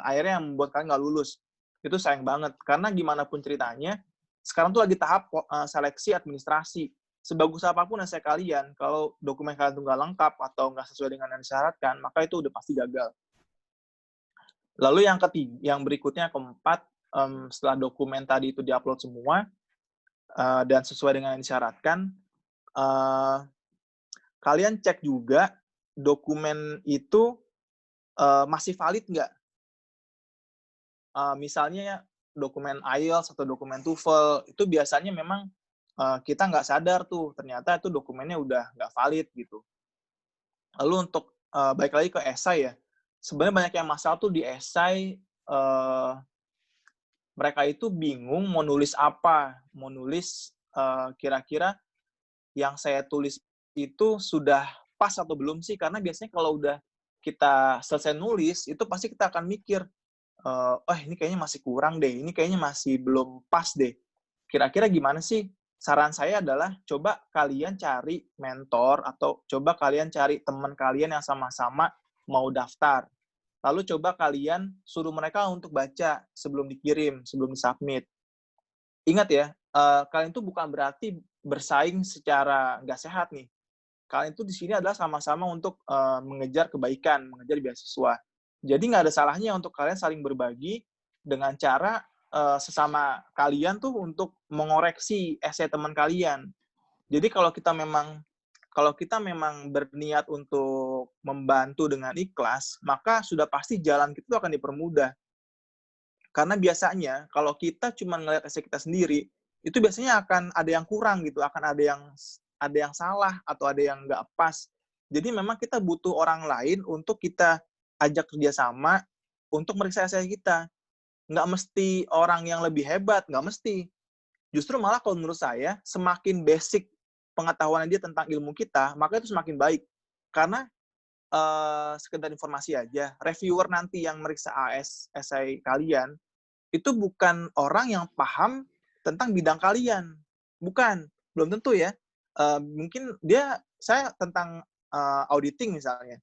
Speaker 3: akhirnya yang membuat kalian nggak lulus. Itu sayang banget, karena gimana pun ceritanya, sekarang tuh lagi tahap seleksi administrasi. Sebagus apapun essay kalian, kalau dokumen kalian tuh nggak lengkap atau nggak sesuai dengan yang disyaratkan, maka itu udah pasti gagal. Lalu yang ketiga, yang berikutnya keempat, setelah dokumen tadi itu diupload semua dan sesuai dengan yang disyaratkan, kalian cek juga dokumen itu masih valid nggak? Misalnya dokumen IELTS atau dokumen TOEFL, itu biasanya memang kita nggak sadar tuh, ternyata itu dokumennya udah nggak valid gitu. Lalu untuk balik lagi ke esai ya, sebenarnya banyak yang masalah tuh di esai, mereka itu bingung mau nulis apa, mau nulis kira-kira yang saya tulis itu sudah pas atau belum sih, karena biasanya kalau udah kita selesai nulis, itu pasti kita akan mikir, ini kayaknya masih kurang deh, ini kayaknya masih belum pas deh. Kira-kira gimana sih? Saran saya adalah coba kalian cari mentor atau coba kalian cari teman kalian yang sama-sama mau daftar. Lalu coba kalian suruh mereka untuk baca sebelum dikirim, sebelum disubmit. Ingat ya, kalian itu bukan berarti bersaing secara nggak sehat nih. Kalian itu di sini adalah sama-sama untuk mengejar kebaikan, mengejar beasiswa. Jadi nggak ada salahnya untuk kalian saling berbagi dengan cara sesama kalian tuh untuk mengoreksi esai teman kalian. Jadi kalau kita memang berniat untuk membantu dengan ikhlas, maka sudah pasti jalan kita akan dipermudah. Karena biasanya kalau kita cuma ngelihat esai kita sendiri, itu biasanya akan ada yang kurang gitu, akan ada yang salah atau ada yang nggak pas. Jadi memang kita butuh orang lain untuk kita ajak kerjasama untuk meriksa esai kita. Nggak mesti orang yang lebih hebat, nggak mesti. Justru malah kalau menurut saya, semakin basic pengetahuan dia tentang ilmu kita, maka itu semakin baik. Karena sekedar informasi aja, reviewer nanti yang meriksa esai kalian, itu bukan orang yang paham tentang bidang kalian. Bukan, belum tentu ya. Mungkin saya tentang auditing misalnya.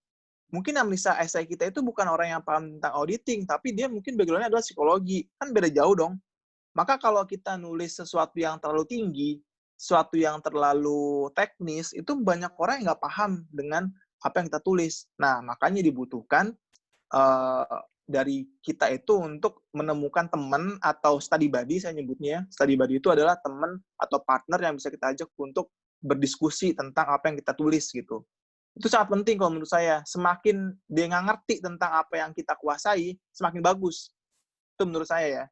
Speaker 3: Mungkin yang meriksa esai kita itu bukan orang yang paham tentang auditing, tapi dia mungkin background-nya adalah psikologi. Kan beda jauh dong. Maka kalau kita nulis sesuatu yang terlalu tinggi, sesuatu yang terlalu teknis, itu banyak orang yang nggak paham dengan apa yang kita tulis. Nah, makanya dibutuhkan dari kita itu untuk menemukan teman atau study buddy, saya nyebutnya. Study buddy itu adalah teman atau partner yang bisa kita ajak untuk berdiskusi tentang apa yang kita tulis gitu. Itu sangat penting kalau menurut saya. Semakin dia nggak ngerti tentang apa yang kita kuasai, semakin bagus. Itu menurut saya ya.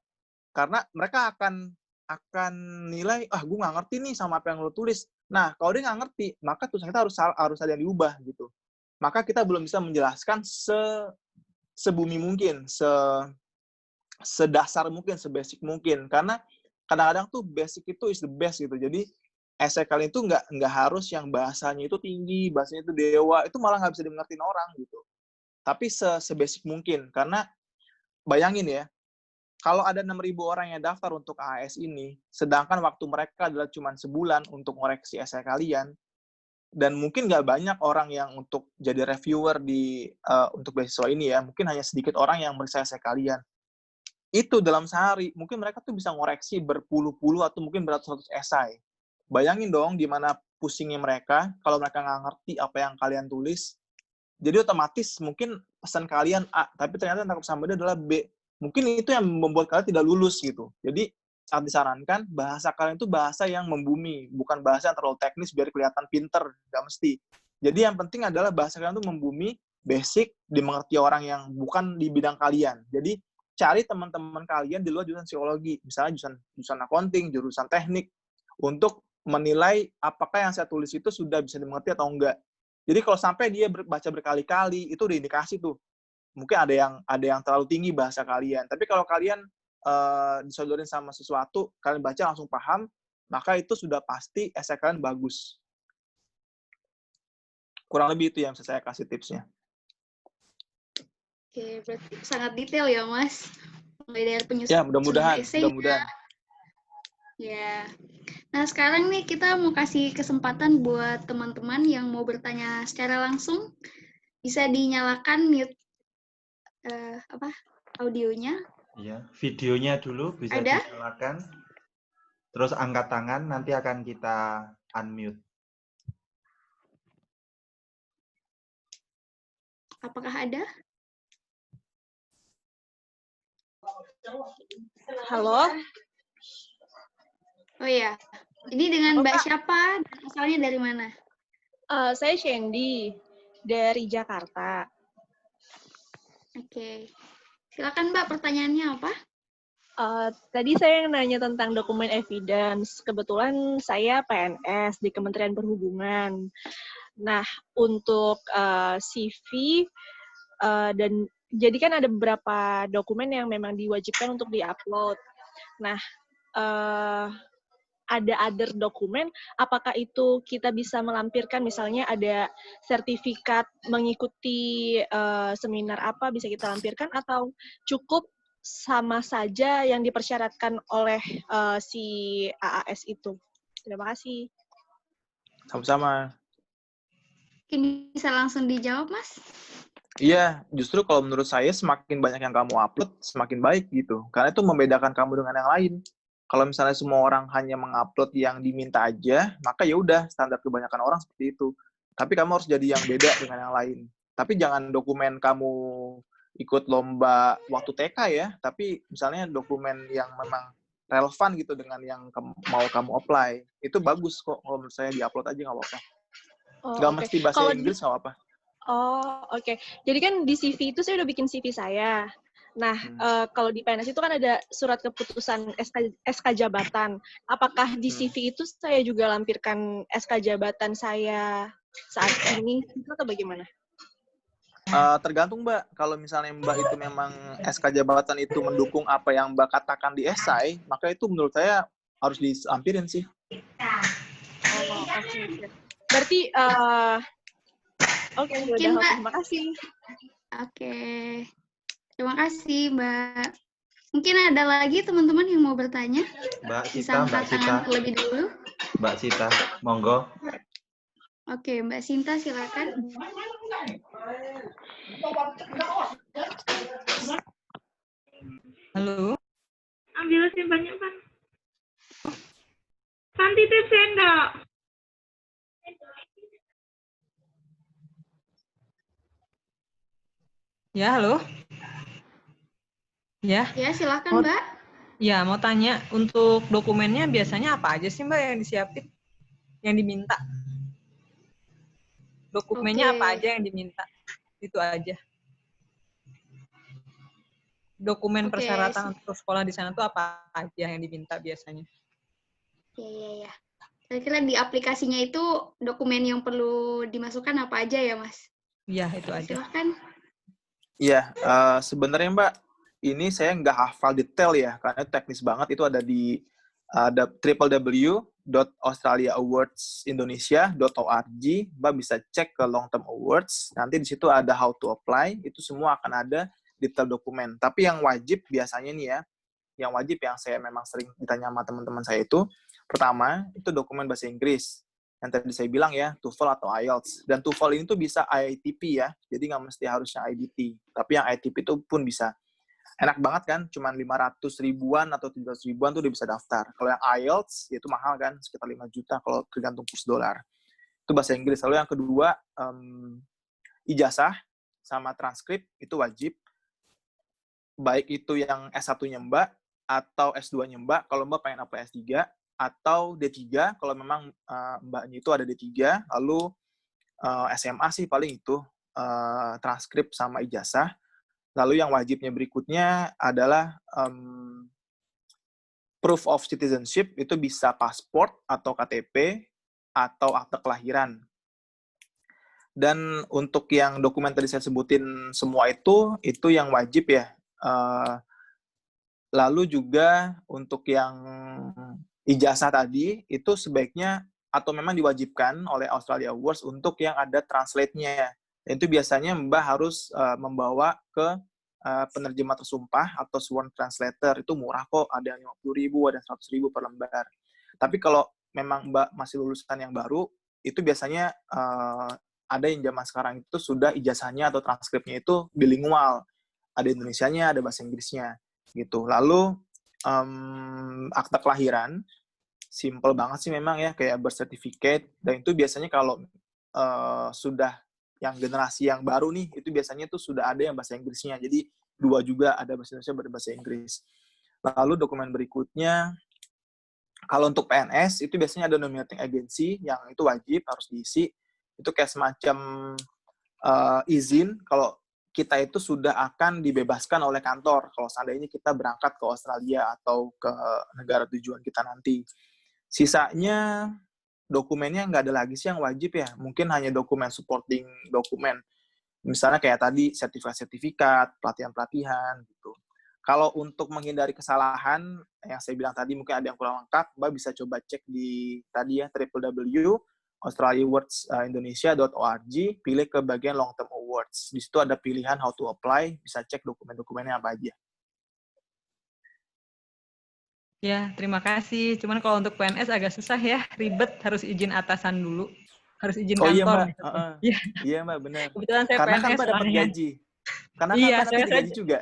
Speaker 3: Karena mereka akan nilai, gue nggak ngerti nih sama apa yang lo tulis. Nah, kalau dia nggak ngerti, maka tulisan kita harus ada yang diubah gitu. Maka kita belum bisa menjelaskan sebumi mungkin, sedasar mungkin, sebasic mungkin. Karena kadang-kadang tuh basic itu is the best gitu. Jadi esai kalian itu nggak harus yang bahasanya itu tinggi, bahasanya itu dewa, itu malah nggak bisa dimengerti orang gitu. Tapi sebasic mungkin. Karena bayangin ya, kalau ada 6.000 orang yang daftar untuk AAS ini, sedangkan waktu mereka adalah cuma sebulan untuk ngoreksi esai kalian, dan mungkin nggak banyak orang yang untuk jadi reviewer untuk beasiswa ini ya, mungkin hanya sedikit orang yang meriksa esai kalian. Itu dalam sehari, mungkin mereka tuh bisa ngoreksi berpuluh-puluh atau mungkin beratus-ratus esai. Bayangin dong gimana pusingnya mereka kalau mereka nggak ngerti apa yang kalian tulis. Jadi otomatis mungkin pesan kalian A, tapi ternyata yang tangkap sampai adalah B. Mungkin itu yang membuat kalian tidak lulus gitu. Jadi sangat disarankan bahasa kalian itu bahasa yang membumi, bukan bahasa yang terlalu teknis biar kelihatan pinter, nggak mesti. Jadi yang penting adalah bahasa kalian itu membumi, basic, dimengerti orang yang bukan di bidang kalian. Jadi cari teman-teman kalian di luar jurusan psikologi, misalnya jurusan accounting, jurusan teknik, untuk menilai apakah yang saya tulis itu sudah bisa dimengerti atau enggak. Jadi kalau sampai dia baca berkali-kali, itu udah indikasi tuh. Mungkin ada yang terlalu tinggi bahasa kalian. Tapi kalau kalian disodorin sama sesuatu, kalian baca langsung paham, maka itu sudah pasti esai kalian bagus. Kurang lebih itu yang bisa saya kasih tipsnya.
Speaker 2: Oke, berarti sangat detail ya, Mas. Mulai dari penyusunan
Speaker 3: Ya, mudah-mudahan.
Speaker 2: Ya. Nah, sekarang nih kita mau kasih kesempatan buat teman-teman yang mau bertanya secara langsung. Bisa dinyalakan mute audionya.
Speaker 1: Iya, videonya dulu bisa dinyalakan. Terus angkat tangan, nanti akan kita unmute.
Speaker 2: Apakah ada?
Speaker 4: Halo.
Speaker 2: Oh iya, ini dengan Mbak siapa dan asalnya dari mana?
Speaker 4: Saya Shandy dari Jakarta.
Speaker 2: Oke, silakan Mbak, pertanyaannya apa?
Speaker 4: Tadi saya nanya tentang dokumen evidence. Kebetulan saya PNS di Kementerian Perhubungan. Nah, untuk CV dan jadi kan ada beberapa dokumen yang memang diwajibkan untuk diupload. Nah, ada other dokumen, apakah itu kita bisa melampirkan, misalnya ada sertifikat mengikuti seminar apa, bisa kita lampirkan, atau cukup sama saja yang dipersyaratkan oleh si AAS itu? Terima kasih.
Speaker 3: Sama-sama.
Speaker 2: Mungkin bisa langsung dijawab, Mas?
Speaker 3: Iya, justru kalau menurut saya semakin banyak yang kamu upload, semakin baik gitu. Karena itu membedakan kamu dengan yang lain. Kalau misalnya semua orang hanya mengupload yang diminta aja, maka ya udah standar kebanyakan orang seperti itu. Tapi kamu harus jadi yang beda dengan yang lain. Tapi jangan dokumen kamu ikut lomba waktu TK ya, tapi misalnya dokumen yang memang relevan gitu dengan yang mau kamu apply. Itu bagus kok kalau menurut saya diupload aja nggak apa-apa. Nggak mesti bahasa Inggris nggak apa-apa.
Speaker 4: Oh, oke. Jadi kan di CV itu saya udah bikin CV saya. Nah, kalau di PNS itu kan ada surat keputusan SK jabatan. Apakah di CV itu saya juga lampirkan SK jabatan saya saat ini atau bagaimana?
Speaker 3: Tergantung Mbak. Kalau misalnya Mbak itu memang SK jabatan itu mendukung apa yang Mbak katakan di esai, maka itu menurut saya harus dilampirin sih.
Speaker 4: Oh, oke. Berarti oke,
Speaker 2: mungkin Mbak.
Speaker 4: Terima kasih.
Speaker 2: Oke. Terima kasih, Mbak. Mungkin ada lagi teman-teman yang mau bertanya?
Speaker 1: Mbak
Speaker 2: Bisa
Speaker 1: Sita,
Speaker 2: angkat tangan terlebih dahulu.
Speaker 1: Mbak Sita, monggo.
Speaker 2: Oke, Mbak Sinta silakan.
Speaker 5: Halo. Ambil SIM banyak, Pan. Pan titip sendok.
Speaker 6: Ya, halo. Ya.
Speaker 2: Ya, silakan Mbak.
Speaker 6: Ya, mau tanya, untuk dokumennya biasanya apa aja sih Mbak yang disiapin, yang diminta? Dokumennya apa aja yang diminta? Itu aja. Dokumen persyaratan untuk sekolah di sana tuh apa aja yang diminta biasanya?
Speaker 2: Ya. Kira-kira di aplikasinya itu dokumen yang perlu dimasukkan apa aja ya, Mas?
Speaker 6: Iya, itu aja.
Speaker 2: Silakan.
Speaker 3: Iya, sebenarnya Mbak, ini saya nggak hafal detail ya, karena teknis banget. Itu ada di www.australiaawards.indonesia.org. Mbak bisa cek ke long term awards. Nanti di situ ada how to apply. Itu semua akan ada detail dokumen. Tapi yang wajib biasanya nih ya, yang wajib yang saya memang sering ditanya sama teman-teman saya itu, pertama, itu dokumen bahasa Inggris. Yang tadi saya bilang ya, TOEFL atau IELTS. Dan TOEFL ini tuh bisa IATP ya, jadi nggak mesti harusnya IBT. Tapi yang IATP itu pun bisa. Enak banget kan, cuma 500 ribuan atau 300 ribuan tuh udah bisa daftar. Kalau yang IELTS, ya itu mahal kan, sekitar 5 juta kalau tergantung kurs dolar. Itu bahasa Inggris. Lalu yang kedua, ijazah sama transkrip itu wajib. Baik itu yang S1-nya Mbak, atau S2-nya Mbak, kalau Mbak pengen apply S3, atau D3, kalau memang Mbaknya itu ada D3, lalu SMA sih paling itu, transkrip sama ijazah. Lalu yang wajibnya berikutnya adalah proof of citizenship, itu bisa pasport atau KTP, atau akte kelahiran. Dan untuk yang dokumen tadi saya sebutin semua itu yang wajib ya. Lalu juga untuk yang ijazah tadi, itu sebaiknya atau memang diwajibkan oleh Australia Awards untuk yang ada translate-nya. Dan itu biasanya Mbak harus membawa ke penerjemah tersumpah atau sworn translator. Itu murah kok, ada yang 50.000, ada 100.000 per lembar. Tapi kalau memang Mbak masih lulusan yang baru, itu biasanya ada yang zaman sekarang itu sudah ijazahnya atau transkripnya itu bilingual. Ada Indonesianya, ada bahasa Inggrisnya. Gitu. Lalu akta kelahiran, simple banget sih memang ya, kayak birth certificate, dan itu biasanya kalau sudah yang generasi yang baru nih, itu biasanya tuh sudah ada yang bahasa Inggrisnya, jadi 2 juga, ada bahasa Indonesia, bahasa Inggris. Lalu dokumen berikutnya, kalau untuk PNS, itu biasanya ada nominating agency, yang itu wajib, harus diisi, itu kayak semacam izin, kalau kita itu sudah akan dibebaskan oleh kantor kalau seandainya kita berangkat ke Australia atau ke negara tujuan kita nanti. Sisanya dokumennya nggak ada lagi sih yang wajib ya. Mungkin hanya dokumen supporting dokumen. Misalnya kayak tadi sertifikat, pelatihan-pelatihan gitu. Kalau untuk menghindari kesalahan yang saya bilang tadi mungkin ada yang kurang lengkap, Mbak bisa coba cek di tadi ya www.australiaawards.indonesia.org, pilih ke bagian long term awards. Di situ ada pilihan how to apply, bisa cek dokumen-dokumennya apa aja.
Speaker 6: Ya, terima kasih. Cuman kalau untuk PNS agak susah ya, ribet, harus izin atasan dulu. Harus izin kantor.
Speaker 3: Iya, Mbak.
Speaker 6: Iya,
Speaker 3: Mbak, benar.
Speaker 6: Kebetulan saya
Speaker 3: karena
Speaker 6: PNS.
Speaker 3: Kan Mbak dapat gaji. Karena kan
Speaker 6: iya,
Speaker 3: Mbak dapat gaji juga.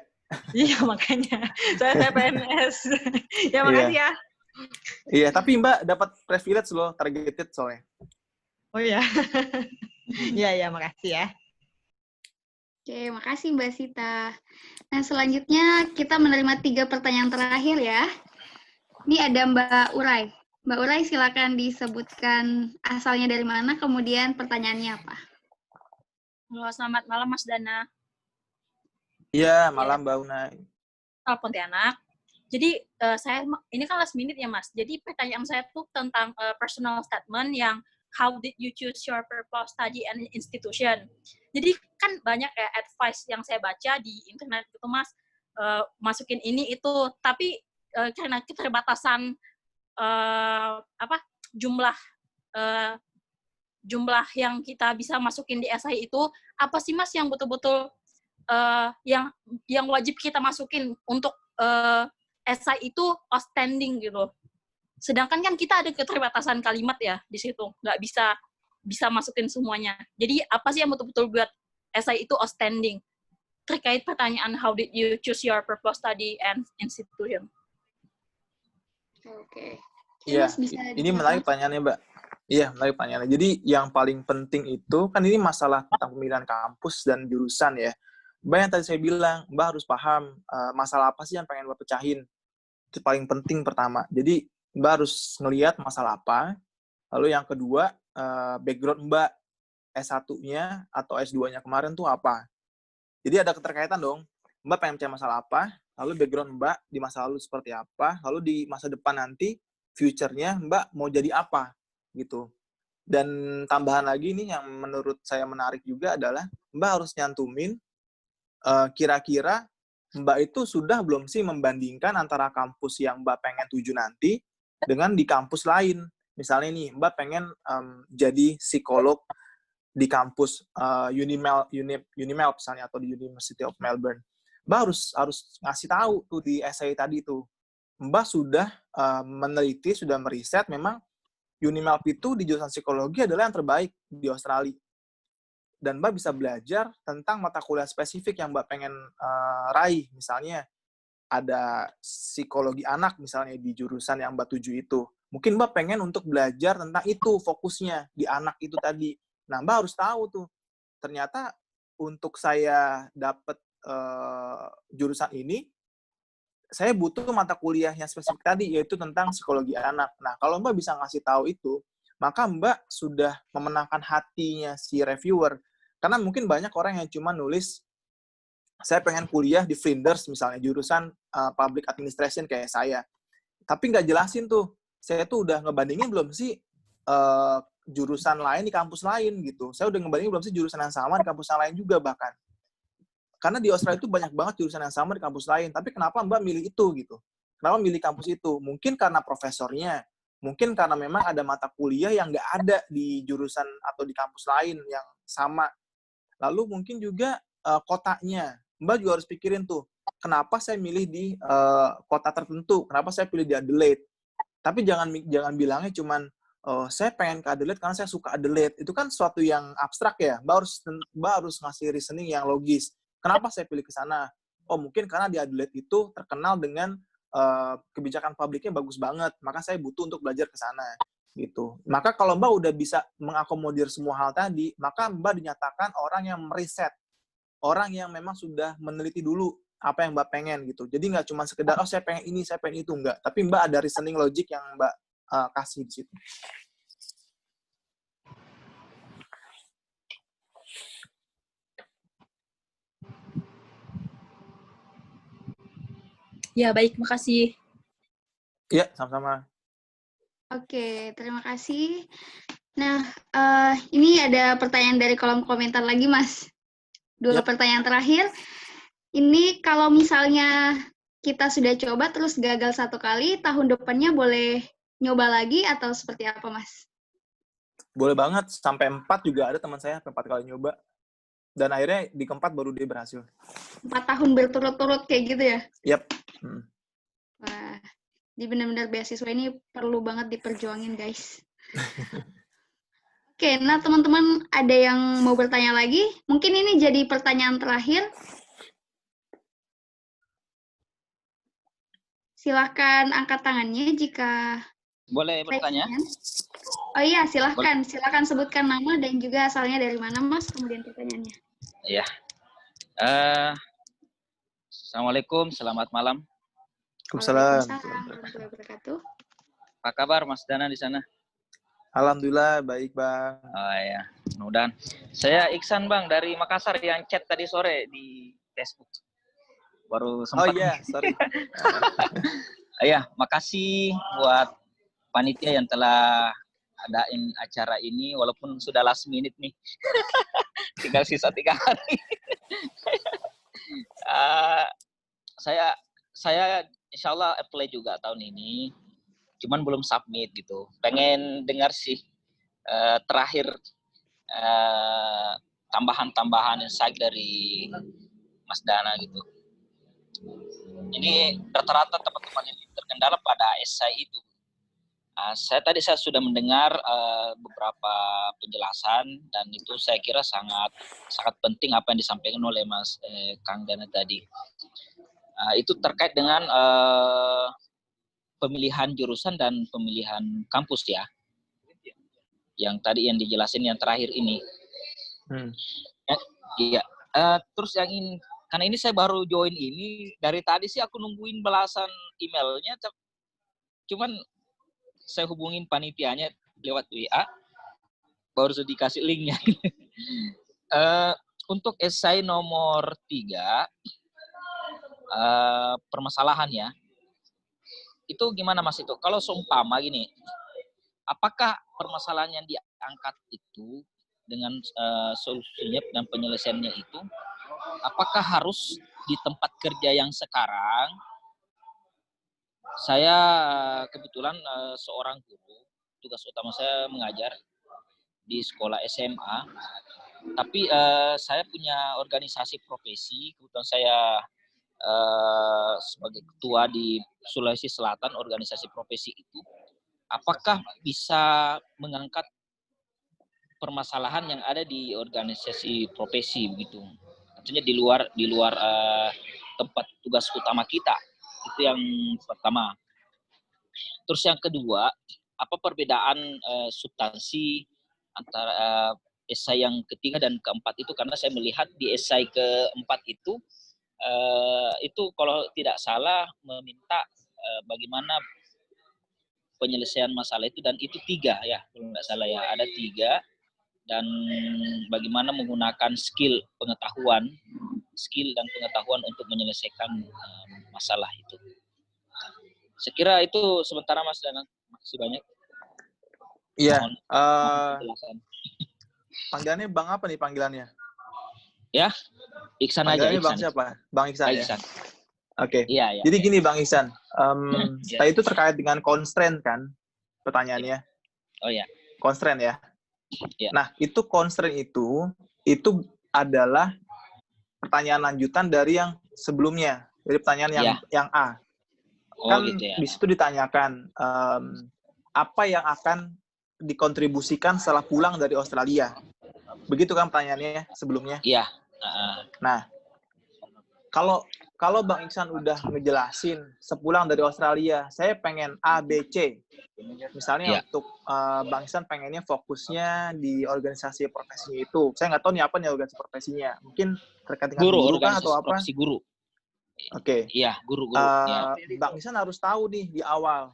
Speaker 6: Iya, makanya. Saya PNS. Ya, makasih ya.
Speaker 3: Iya, tapi Mbak dapat privilege loh, targeted soalnya.
Speaker 6: Oh iya. Iya, makasih ya.
Speaker 2: Oke, makasih Mbak Sita. Nah, selanjutnya kita menerima 3 pertanyaan terakhir ya. Ini ada Mbak Urai. Mbak Urai, silakan disebutkan asalnya dari mana, kemudian pertanyaannya apa.
Speaker 7: Halo, selamat malam Mas Dana.
Speaker 3: Iya, malam Mbak Unai.
Speaker 7: Pontianak. Jadi saya ini kan last minute ya Mas. Jadi pertanyaan saya tuh tentang personal statement yang how did you choose your purpose study and institution. Jadi kan banyak ya advice yang saya baca di internet gitu Mas, masukin ini itu, tapi karena keterbatasan jumlah yang kita bisa masukin di esai itu, apa sih Mas yang betul-betul yang wajib kita masukin untuk esai itu outstanding gitu. Sedangkan kan kita ada keterbatasan kalimat ya di situ, nggak bisa masukin semuanya. Jadi apa sih yang betul-betul buat esai itu outstanding? Terkait pertanyaan how did you choose your purpose study and institution?
Speaker 2: Oke.
Speaker 3: Iya, ini menarik pertanyaannya Mbak. Iya, menarik pertanyaannya. Jadi yang paling penting itu kan ini masalah tentang pemilihan kampus dan jurusan ya. Mbak yang tadi saya bilang, Mbak harus paham masalah apa sih yang pengen Mbak pecahin. Itu paling penting pertama. Jadi Mbak harus ngelihat masalah apa. Lalu yang kedua, background Mbak S1-nya atau S2-nya kemarin tuh apa. Jadi ada keterkaitan dong. Mbak pengen mencari masalah apa, lalu background Mbak di masa lalu seperti apa, lalu di masa depan nanti future-nya Mbak mau jadi apa gitu. Dan tambahan lagi nih yang menurut saya menarik juga adalah Mbak harus nyantumin kira-kira Mbak itu sudah belum sih membandingkan antara kampus yang Mbak pengen tuju nanti dengan di kampus lain. Misalnya nih, Mbak pengen jadi psikolog di kampus Unimel misalnya atau di University of Melbourne. Mbak harus ngasih tahu tuh di essay tadi tuh. Mbak sudah meneliti, sudah meriset memang Unimel itu di jurusan psikologi adalah yang terbaik di Australia. Dan Mbak bisa belajar tentang mata kuliah spesifik yang Mbak pengen raih. Misalnya ada psikologi anak misalnya di jurusan yang Mbak tuju itu. Mungkin Mbak pengen untuk belajar tentang itu, fokusnya di anak itu tadi. Nah, Mbak harus tahu tuh, ternyata untuk saya dapat jurusan ini, saya butuh mata kuliah yang spesifik tadi, yaitu tentang psikologi anak. Nah, kalau Mbak bisa ngasih tahu itu, maka Mbak sudah memenangkan hatinya si reviewer. Karena mungkin banyak orang yang cuma nulis, saya pengen kuliah di Flinders, misalnya, jurusan Public Administration kayak saya. Tapi nggak jelasin tuh, saya tuh udah ngebandingin belum sih jurusan lain di kampus lain gitu. Saya udah ngebandingin belum sih jurusan yang sama di kampus yang lain juga bahkan. Karena di Australia itu banyak banget jurusan yang sama di kampus lain. Tapi kenapa Mbak milih itu gitu? Kenapa milih kampus itu? Mungkin karena profesornya. Mungkin karena memang ada mata kuliah yang nggak ada di jurusan atau di kampus lain yang sama. Lalu mungkin juga kotanya. Mbak juga harus pikirin tuh, kenapa saya milih di kota tertentu? Kenapa saya pilih di Adelaide? Tapi jangan bilangnya cuman, saya pengen ke Adelaide karena saya suka Adelaide. Itu kan sesuatu yang abstrak ya. Mbak harus ngasih reasoning yang logis. Kenapa saya pilih ke sana? Oh, mungkin karena di Adelaide itu terkenal dengan kebijakan publiknya bagus banget. Maka saya butuh untuk belajar ke sana. Gitu. Maka kalau Mbak udah bisa mengakomodir semua hal tadi, maka Mbak dinyatakan orang yang meriset. Orang yang memang sudah meneliti dulu apa yang Mbak pengen gitu. Jadi nggak cuma sekedar, oh saya pengen ini, saya pengen itu. Enggak. Tapi Mbak ada reasoning logik yang Mbak kasih di situ.
Speaker 7: Ya, baik. Makasih.
Speaker 3: Ya, sama-sama.
Speaker 2: Oke, terima kasih. Nah, ini ada pertanyaan dari kolom komentar lagi, Mas. Dua pertanyaan terakhir. Ini kalau misalnya kita sudah coba terus gagal satu kali, tahun depannya boleh nyoba lagi atau seperti apa, Mas?
Speaker 3: Boleh banget. Sampai 4 juga ada teman saya, 4 kali nyoba. Dan akhirnya di keempat baru dia berhasil.
Speaker 2: 4 tahun berturut-turut kayak gitu ya?
Speaker 3: Yap.
Speaker 2: Wah, jadi benar-benar beasiswa ini perlu banget diperjuangin, guys. Oke, nah teman-teman ada yang mau bertanya lagi? Mungkin ini jadi pertanyaan terakhir. Silahkan angkat tangannya jika...
Speaker 8: Boleh bertanya?
Speaker 2: Oh iya, silahkan. Silahkan sebutkan nama dan juga asalnya dari mana, Mas, kemudian pertanyaannya.
Speaker 8: Iya. Assalamualaikum, selamat malam.
Speaker 3: Waalaikumsalam.
Speaker 2: Warahmatullahi wabarakatuh.
Speaker 8: Apa kabar Mas Dana di sana?
Speaker 3: Alhamdulillah, baik Bang.
Speaker 8: Oh ya, mudah-mudahan. Saya Iksan Bang dari Makassar yang chat tadi sore di Facebook. Baru sempat.
Speaker 3: Oh iya, sorry.
Speaker 8: Iya, makasih buat panitia yang telah adain acara ini, walaupun sudah last minute nih. Tinggal sisa 3 hari. Saya insya Allah apply juga tahun ini, cuman belum submit gitu. Pengen dengar sih terakhir tambahan-tambahan insight dari Mas Dana gitu. Ini rata-rata teman-teman yang terkendala pada esai itu. Saya sudah mendengar beberapa penjelasan dan itu saya kira sangat penting apa yang disampaikan oleh Mas Kang Dana tadi. Itu terkait dengan pemilihan jurusan dan pemilihan kampus ya. Yang tadi yang dijelasin yang terakhir ini. Iya. Terus yang ingin karena ini saya baru join ini, dari tadi sih aku nungguin balasan emailnya, cuman saya hubungin panitianya lewat WA, baru sudah dikasih linknya. Untuk esai nomor 3, permasalahannya, itu gimana Mas itu? Kalau seumpama gini, apakah permasalahan yang diangkat itu dengan solusinya dan penyelesaiannya itu, apakah harus di tempat kerja yang sekarang? Saya kebetulan seorang guru, tugas utama saya mengajar di sekolah SMA, tapi saya punya organisasi profesi, kebetulan saya sebagai ketua di Sulawesi Selatan, organisasi profesi itu, apakah bisa mengangkat permasalahan yang ada di organisasi profesi begitu, artinya di luar tempat tugas utama kita. Itu yang pertama. Terus yang kedua, apa perbedaan substansi antara esai yang ketiga dan keempat itu? Karena saya melihat di esai keempat itu kalau tidak salah meminta bagaimana penyelesaian masalah itu, dan itu 3 ya, kalau tidak salah ya, ada 3, dan bagaimana menggunakan skill dan pengetahuan untuk menyelesaikan masalah itu. Saya kira itu sementara Mas Danang. Makasih banyak.
Speaker 3: Iya.
Speaker 8: Penjelasan.
Speaker 3: Panggilannya Bang apa nih panggilannya?
Speaker 8: Ya, Iksan aja.
Speaker 3: Panggilannya
Speaker 8: Iksan.
Speaker 3: Bang siapa? Bang Iksan ya?
Speaker 8: Iksan.
Speaker 3: Oke.
Speaker 8: Iya.
Speaker 3: Jadi gini Bang Iksan, tadi itu terkait dengan constraint kan pertanyaannya?
Speaker 8: Oh ya.
Speaker 3: Constraint ya?
Speaker 8: Ya.
Speaker 3: Nah, itu constraint itu adalah pertanyaan lanjutan dari yang sebelumnya, dari pertanyaan yang A. Kan
Speaker 8: gitu ya.
Speaker 3: di situ ditanyakan apa yang akan dikontribusikan setelah pulang dari Australia. Begitu kan pertanyaannya sebelumnya?
Speaker 8: Iya.
Speaker 3: Nah, kalau Bang Iksan udah ngejelasin sepulang dari Australia, saya pengen A, B, C. Misalnya untuk Bang Iksan pengennya fokusnya di organisasi profesinya itu. Saya nggak tahu nih apa nih organisasi profesinya. Mungkin terkait dengan guru kan atau apa?
Speaker 8: Profesi guru.
Speaker 3: Oke.
Speaker 8: Iya, guru.
Speaker 3: Bang Iksan harus tahu nih di awal.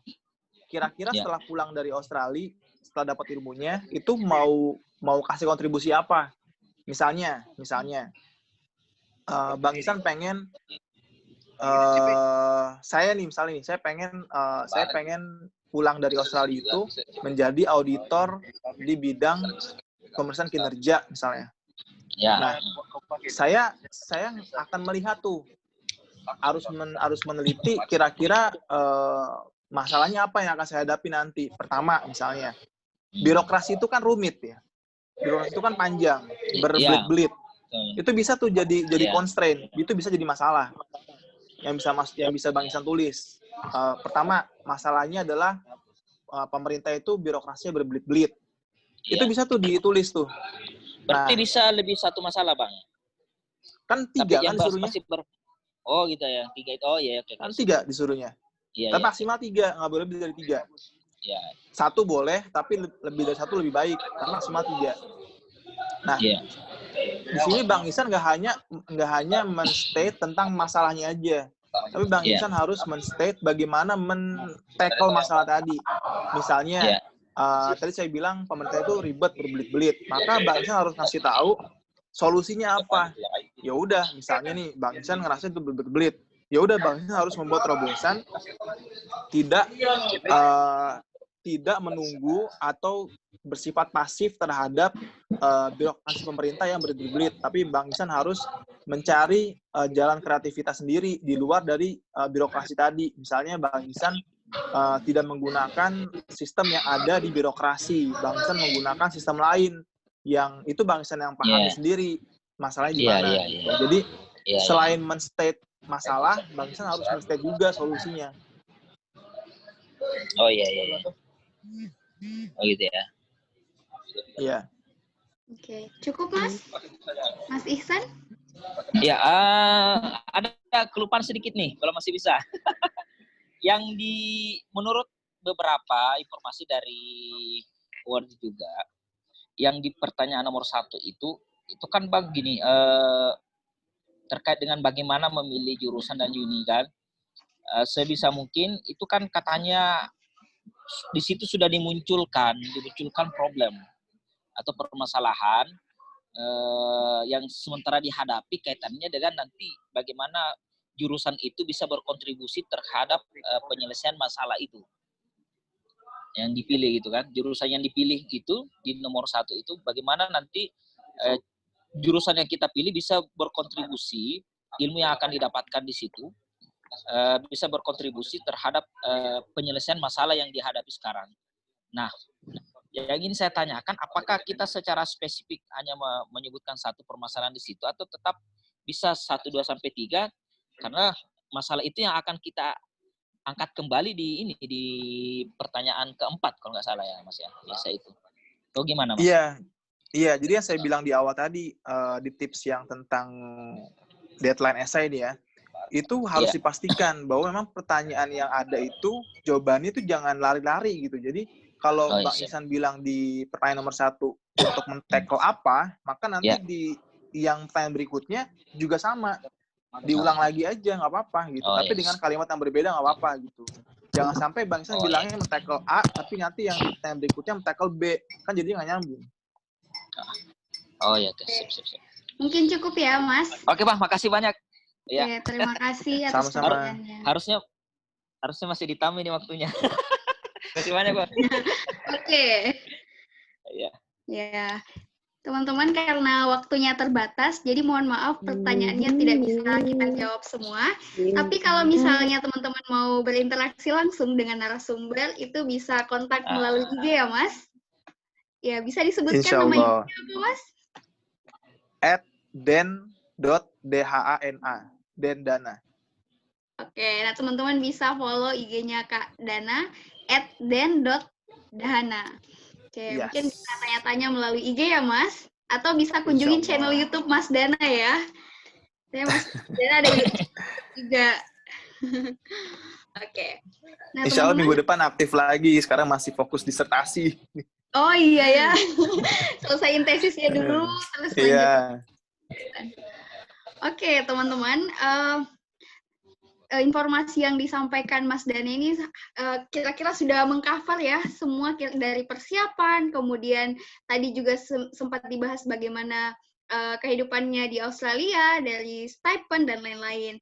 Speaker 3: Kira-kira setelah pulang dari Australia, setelah dapat ilmunya, itu mau kasih kontribusi apa? Misalnya, Bang Iksan pengen saya pengen pulang dari Australia itu menjadi auditor di bidang pemeriksaan kinerja misalnya.
Speaker 8: Ya.
Speaker 3: Nah, saya akan melihat tuh, harus meneliti kira-kira masalahnya apa yang akan saya hadapi nanti. Pertama misalnya, birokrasi itu kan rumit ya. Birokrasi itu kan panjang, berbelit-belit. Itu bisa tuh jadi constraint, itu bisa jadi masalah yang bisa Bang Iksan tulis. Pertama, masalahnya adalah pemerintah itu birokrasinya berbelit-belit. Itu bisa tuh ditulis tuh.
Speaker 8: Berarti bisa lebih satu masalah, Bang?
Speaker 3: Kan 3 kan disuruhnya.
Speaker 8: Oh gitu ya, 3 itu. Oh iya, oke.
Speaker 3: Kan 3 disuruhnya.
Speaker 8: Iya.
Speaker 3: Tapi maksimal 3, nggak boleh lebih dari 3.
Speaker 8: Iya.
Speaker 3: 1 boleh, tapi lebih dari 1 lebih baik. Kan maksimal 3. Nah, di sini Bang Iksan nggak hanya men-state tentang masalahnya aja, tapi Bang Iksan harus men-state bagaimana men-tackle masalah tadi. Misalnya, tadi saya bilang pemerintah itu ribet, berbelit-belit, maka Bang Iksan harus ngasih tahu solusinya apa. Ya udah, misalnya nih Bang Iksan ngerasa itu berbelit, ya udah Bang Iksan harus membuat terobosan, tidak menunggu atau bersifat pasif terhadap birokrasi pemerintah yang berbelit, tapi Bang Iksan harus mencari jalan kreativitas sendiri di luar dari birokrasi tadi. Misalnya Bang Iksan tidak menggunakan sistem yang ada di birokrasi, Bang Iksan menggunakan sistem lain yang itu Bang Iksan yang pahami sendiri masalahnya gimana. Jadi selain men-state masalah, Bang Iksan harus men-state juga solusinya.
Speaker 8: Oh iya. Oh gitu ya.
Speaker 3: Iya.
Speaker 2: Oke, cukup Mas Ihsan?
Speaker 8: Ya, ada kelupaan sedikit nih, kalau masih bisa. Menurut beberapa informasi dari Word juga, yang di pertanyaan nomor 1 itu kan Bang gini, terkait dengan bagaimana memilih jurusan dan uni kan. Sebisa mungkin itu kan katanya di situ sudah dimunculkan problem atau permasalahan yang sementara dihadapi kaitannya dengan nanti bagaimana jurusan itu bisa berkontribusi terhadap penyelesaian masalah itu yang dipilih gitu kan. Jurusan yang dipilih itu di nomor 1 itu bagaimana nanti jurusan yang kita pilih bisa berkontribusi, ilmu yang akan didapatkan di situ bisa berkontribusi terhadap penyelesaian masalah yang dihadapi sekarang. Nah, yang ingin saya tanyakan, apakah kita secara spesifik hanya menyebutkan satu permasalahan di situ atau tetap bisa 1, 2, sampai 3, karena masalah itu yang akan kita angkat kembali di pertanyaan keempat kalau nggak salah ya Mas ya, biasa itu. Atau gimana Mas?
Speaker 3: Iya, jadi yang saya bilang di awal tadi di tips yang tentang deadline essay ini ya, itu harus dipastikan bahwa memang pertanyaan yang ada itu jawabannya itu jangan lari-lari gitu. Jadi kalau Bang Ihsan bilang di pertanyaan nomor 1 untuk men-tackle apa, maka nanti di yang pertanyaan berikutnya juga sama. Diulang lagi aja, nggak apa-apa gitu. Tapi dengan kalimat yang berbeda nggak apa-apa gitu. Jangan sampai Bang Ihsan bilangnya men-tackle A, tapi nanti yang pertanyaan berikutnya men-tackle B. Kan jadi nggak nyambung.
Speaker 8: Oh ya, sip.
Speaker 2: Mungkin cukup ya, Mas.
Speaker 8: Oke, Bang, makasih banyak. Ya.
Speaker 2: Oke, terima kasih atas pertanyaannya.
Speaker 8: Harusnya masih ditambah ini waktunya. Terima kasih banyak, Bang.
Speaker 2: Oke. Ya. Teman-teman, karena waktunya terbatas, jadi mohon maaf pertanyaannya tidak bisa kita jawab semua. Tapi kalau misalnya teman-teman mau berinteraksi langsung dengan narasumber, itu bisa kontak melalui IG ya, Mas? Ya, bisa disebutkan nama IG apa, Mas?
Speaker 3: @den.dhana, Dendana.
Speaker 2: Oke, nah teman-teman bisa follow IG-nya Kak Dana, @den.dhana. Oke, mungkin bisa tanya-tanya melalui IG ya, Mas? Atau bisa kunjungin channel YouTube Mas Dana ya. Saya Mas Dana ada YouTube juga. Oke. Nah,
Speaker 3: Insya Allah minggu depan aktif lagi. Sekarang masih fokus disertasi.
Speaker 2: Oh iya ya. Selesaiin tesisnya dulu, terus lanjut. Oke, teman-teman. Informasi yang disampaikan Mas Dana ini kira-kira sudah mengcover ya semua dari persiapan, kemudian tadi juga sempat dibahas bagaimana kehidupannya di Australia, dari stipend dan lain-lain.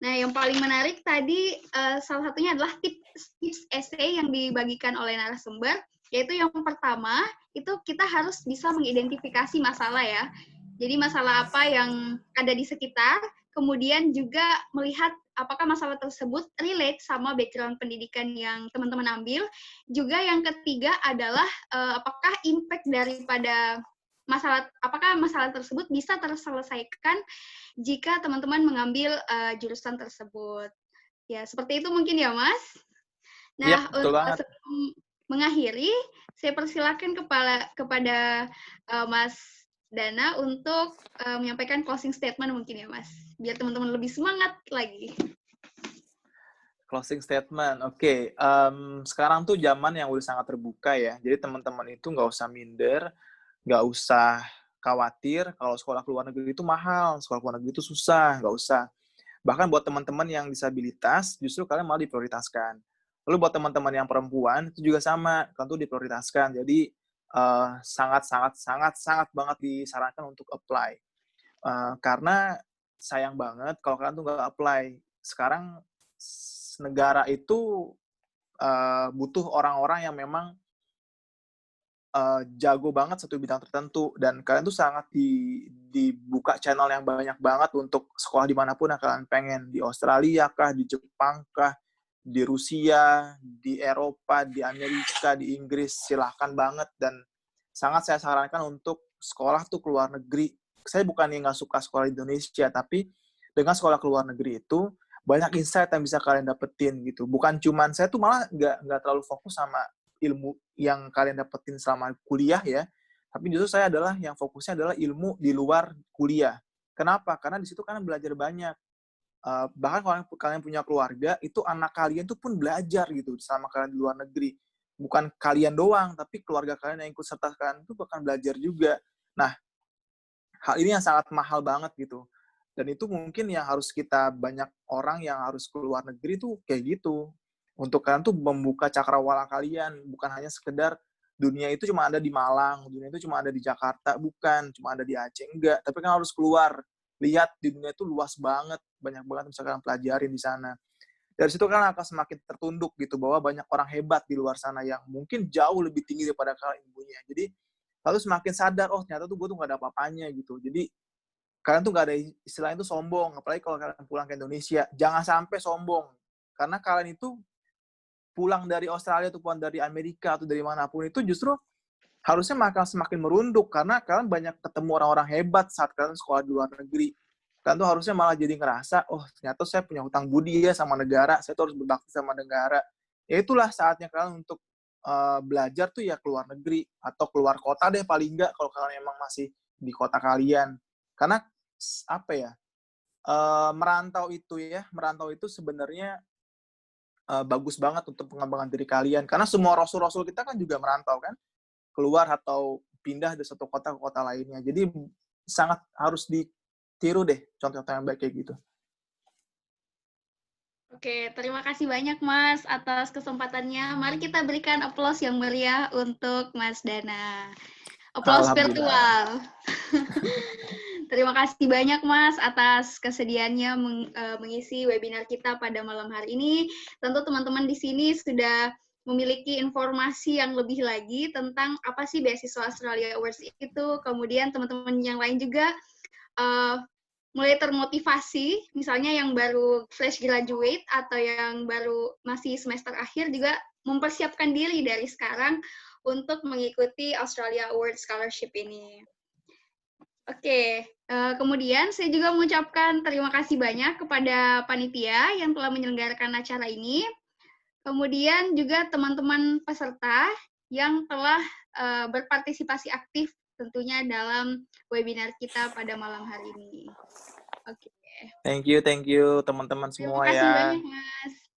Speaker 2: Nah, yang paling menarik tadi salah satunya adalah tips essay yang dibagikan oleh narasumber, yaitu yang pertama itu kita harus bisa mengidentifikasi masalah ya. Jadi masalah apa yang ada di sekitar, kemudian juga melihat apakah masalah tersebut relate sama background pendidikan yang teman-teman ambil. Juga yang ketiga adalah apakah impact daripada apakah masalah tersebut bisa terselesaikan jika teman-teman mengambil jurusan tersebut. Ya, seperti itu mungkin ya, Mas. Nah, untuk sebelum mengakhiri, saya persilakan kepada Mas Dana untuk menyampaikan closing statement mungkin ya, Mas. Biar teman-teman lebih semangat lagi.
Speaker 3: Closing statement, oke. Sekarang tuh zaman yang udah sangat terbuka ya. Jadi teman-teman itu nggak usah minder, nggak usah khawatir kalau sekolah ke luar negeri itu mahal, sekolah ke luar negeri itu susah, nggak usah. Bahkan buat teman-teman yang disabilitas, justru kalian malah diprioritaskan. Lalu buat teman-teman yang perempuan, itu juga sama, kalian tuh diprioritaskan. Jadi sangat banget disarankan untuk apply. Karena sayang banget kalau kalian tuh nggak apply. Sekarang negara itu butuh orang-orang yang memang jago banget satu bidang tertentu, dan kalian tuh sangat dibuka channel yang banyak banget untuk sekolah dimanapun yang kalian pengen, di Australia kah, di Jepang kah, di Rusia, di Eropa, di Amerika, di Inggris, silahkan banget. Dan sangat saya sarankan untuk sekolah tuh ke luar negeri. Saya bukan yang nggak suka sekolah di Indonesia, tapi dengan sekolah ke luar negeri itu banyak insight yang bisa kalian dapetin gitu. Bukan cuman, saya tuh malah nggak terlalu fokus sama ilmu yang kalian dapetin selama kuliah ya, tapi justru saya adalah yang fokusnya adalah ilmu di luar kuliah. Kenapa? Karena di situ kalian belajar banyak. Bahkan kalau kalian punya keluarga, itu anak kalian tuh pun belajar gitu selama kalian di luar negeri. Bukan kalian doang, tapi keluarga kalian yang ikut serta kalian itu bakal belajar juga. Nah, hal ini yang sangat mahal banget gitu. Dan itu mungkin yang harus kita, banyak orang yang harus keluar negeri tuh kayak gitu. Untuk kalian tuh membuka cakrawala kalian, bukan hanya sekedar dunia itu cuma ada di Malang, dunia itu cuma ada di Jakarta, bukan, cuma ada di Aceh, enggak. Tapi kan harus keluar, lihat di dunia itu luas banget, banyak banget yang bisa kalian pelajarin di sana. Dari situ kan akan semakin tertunduk gitu, bahwa banyak orang hebat di luar sana yang mungkin jauh lebih tinggi daripada kalian punya. Jadi lalu semakin sadar, oh ternyata tuh gue tuh gak ada apa-apanya gitu. Jadi kalian tuh gak ada istilahnya tuh sombong, apalagi kalau kalian pulang ke Indonesia, jangan sampai sombong. Karena kalian itu pulang dari Australia atau pulang dari Amerika atau dari manapun itu justru harusnya semakin merunduk, karena kalian banyak ketemu orang-orang hebat saat kalian sekolah di luar negeri. Kalian tuh harusnya malah jadi ngerasa, oh ternyata saya punya hutang budi ya sama negara, saya tuh harus berbakti sama negara. Ya itulah saatnya kalian untuk belajar tuh ya keluar negeri, atau keluar kota deh paling enggak, kalau kalian emang masih di kota kalian. Karena apa ya, merantau itu sebenarnya bagus banget untuk pengembangan diri kalian. Karena semua rasul-rasul kita kan juga merantau kan, keluar atau pindah dari satu kota ke kota lainnya. Jadi sangat harus ditiru deh contoh-contoh yang baik kayak gitu.
Speaker 2: Oke, terima kasih banyak Mas atas kesempatannya. Mari kita berikan aplaus yang meriah untuk Mas Dana. Aplaus virtual. Terima kasih banyak Mas atas kesediaannya mengisi webinar kita pada malam hari ini. Tentu teman-teman di sini sudah memiliki informasi yang lebih lagi tentang apa sih beasiswa Australia Awards itu. Kemudian teman-teman yang lain juga mulai termotivasi, misalnya yang baru fresh graduate atau yang baru masih semester akhir juga mempersiapkan diri dari sekarang untuk mengikuti Australia Awards Scholarship ini. Oke, kemudian saya juga mengucapkan terima kasih banyak kepada panitia yang telah menyelenggarakan acara ini. Kemudian juga teman-teman peserta yang telah berpartisipasi aktif tentunya dalam webinar kita pada malam hari ini. Oke.
Speaker 3: Thank you teman-teman semua ya.
Speaker 2: Terima kasih banyak, Mas.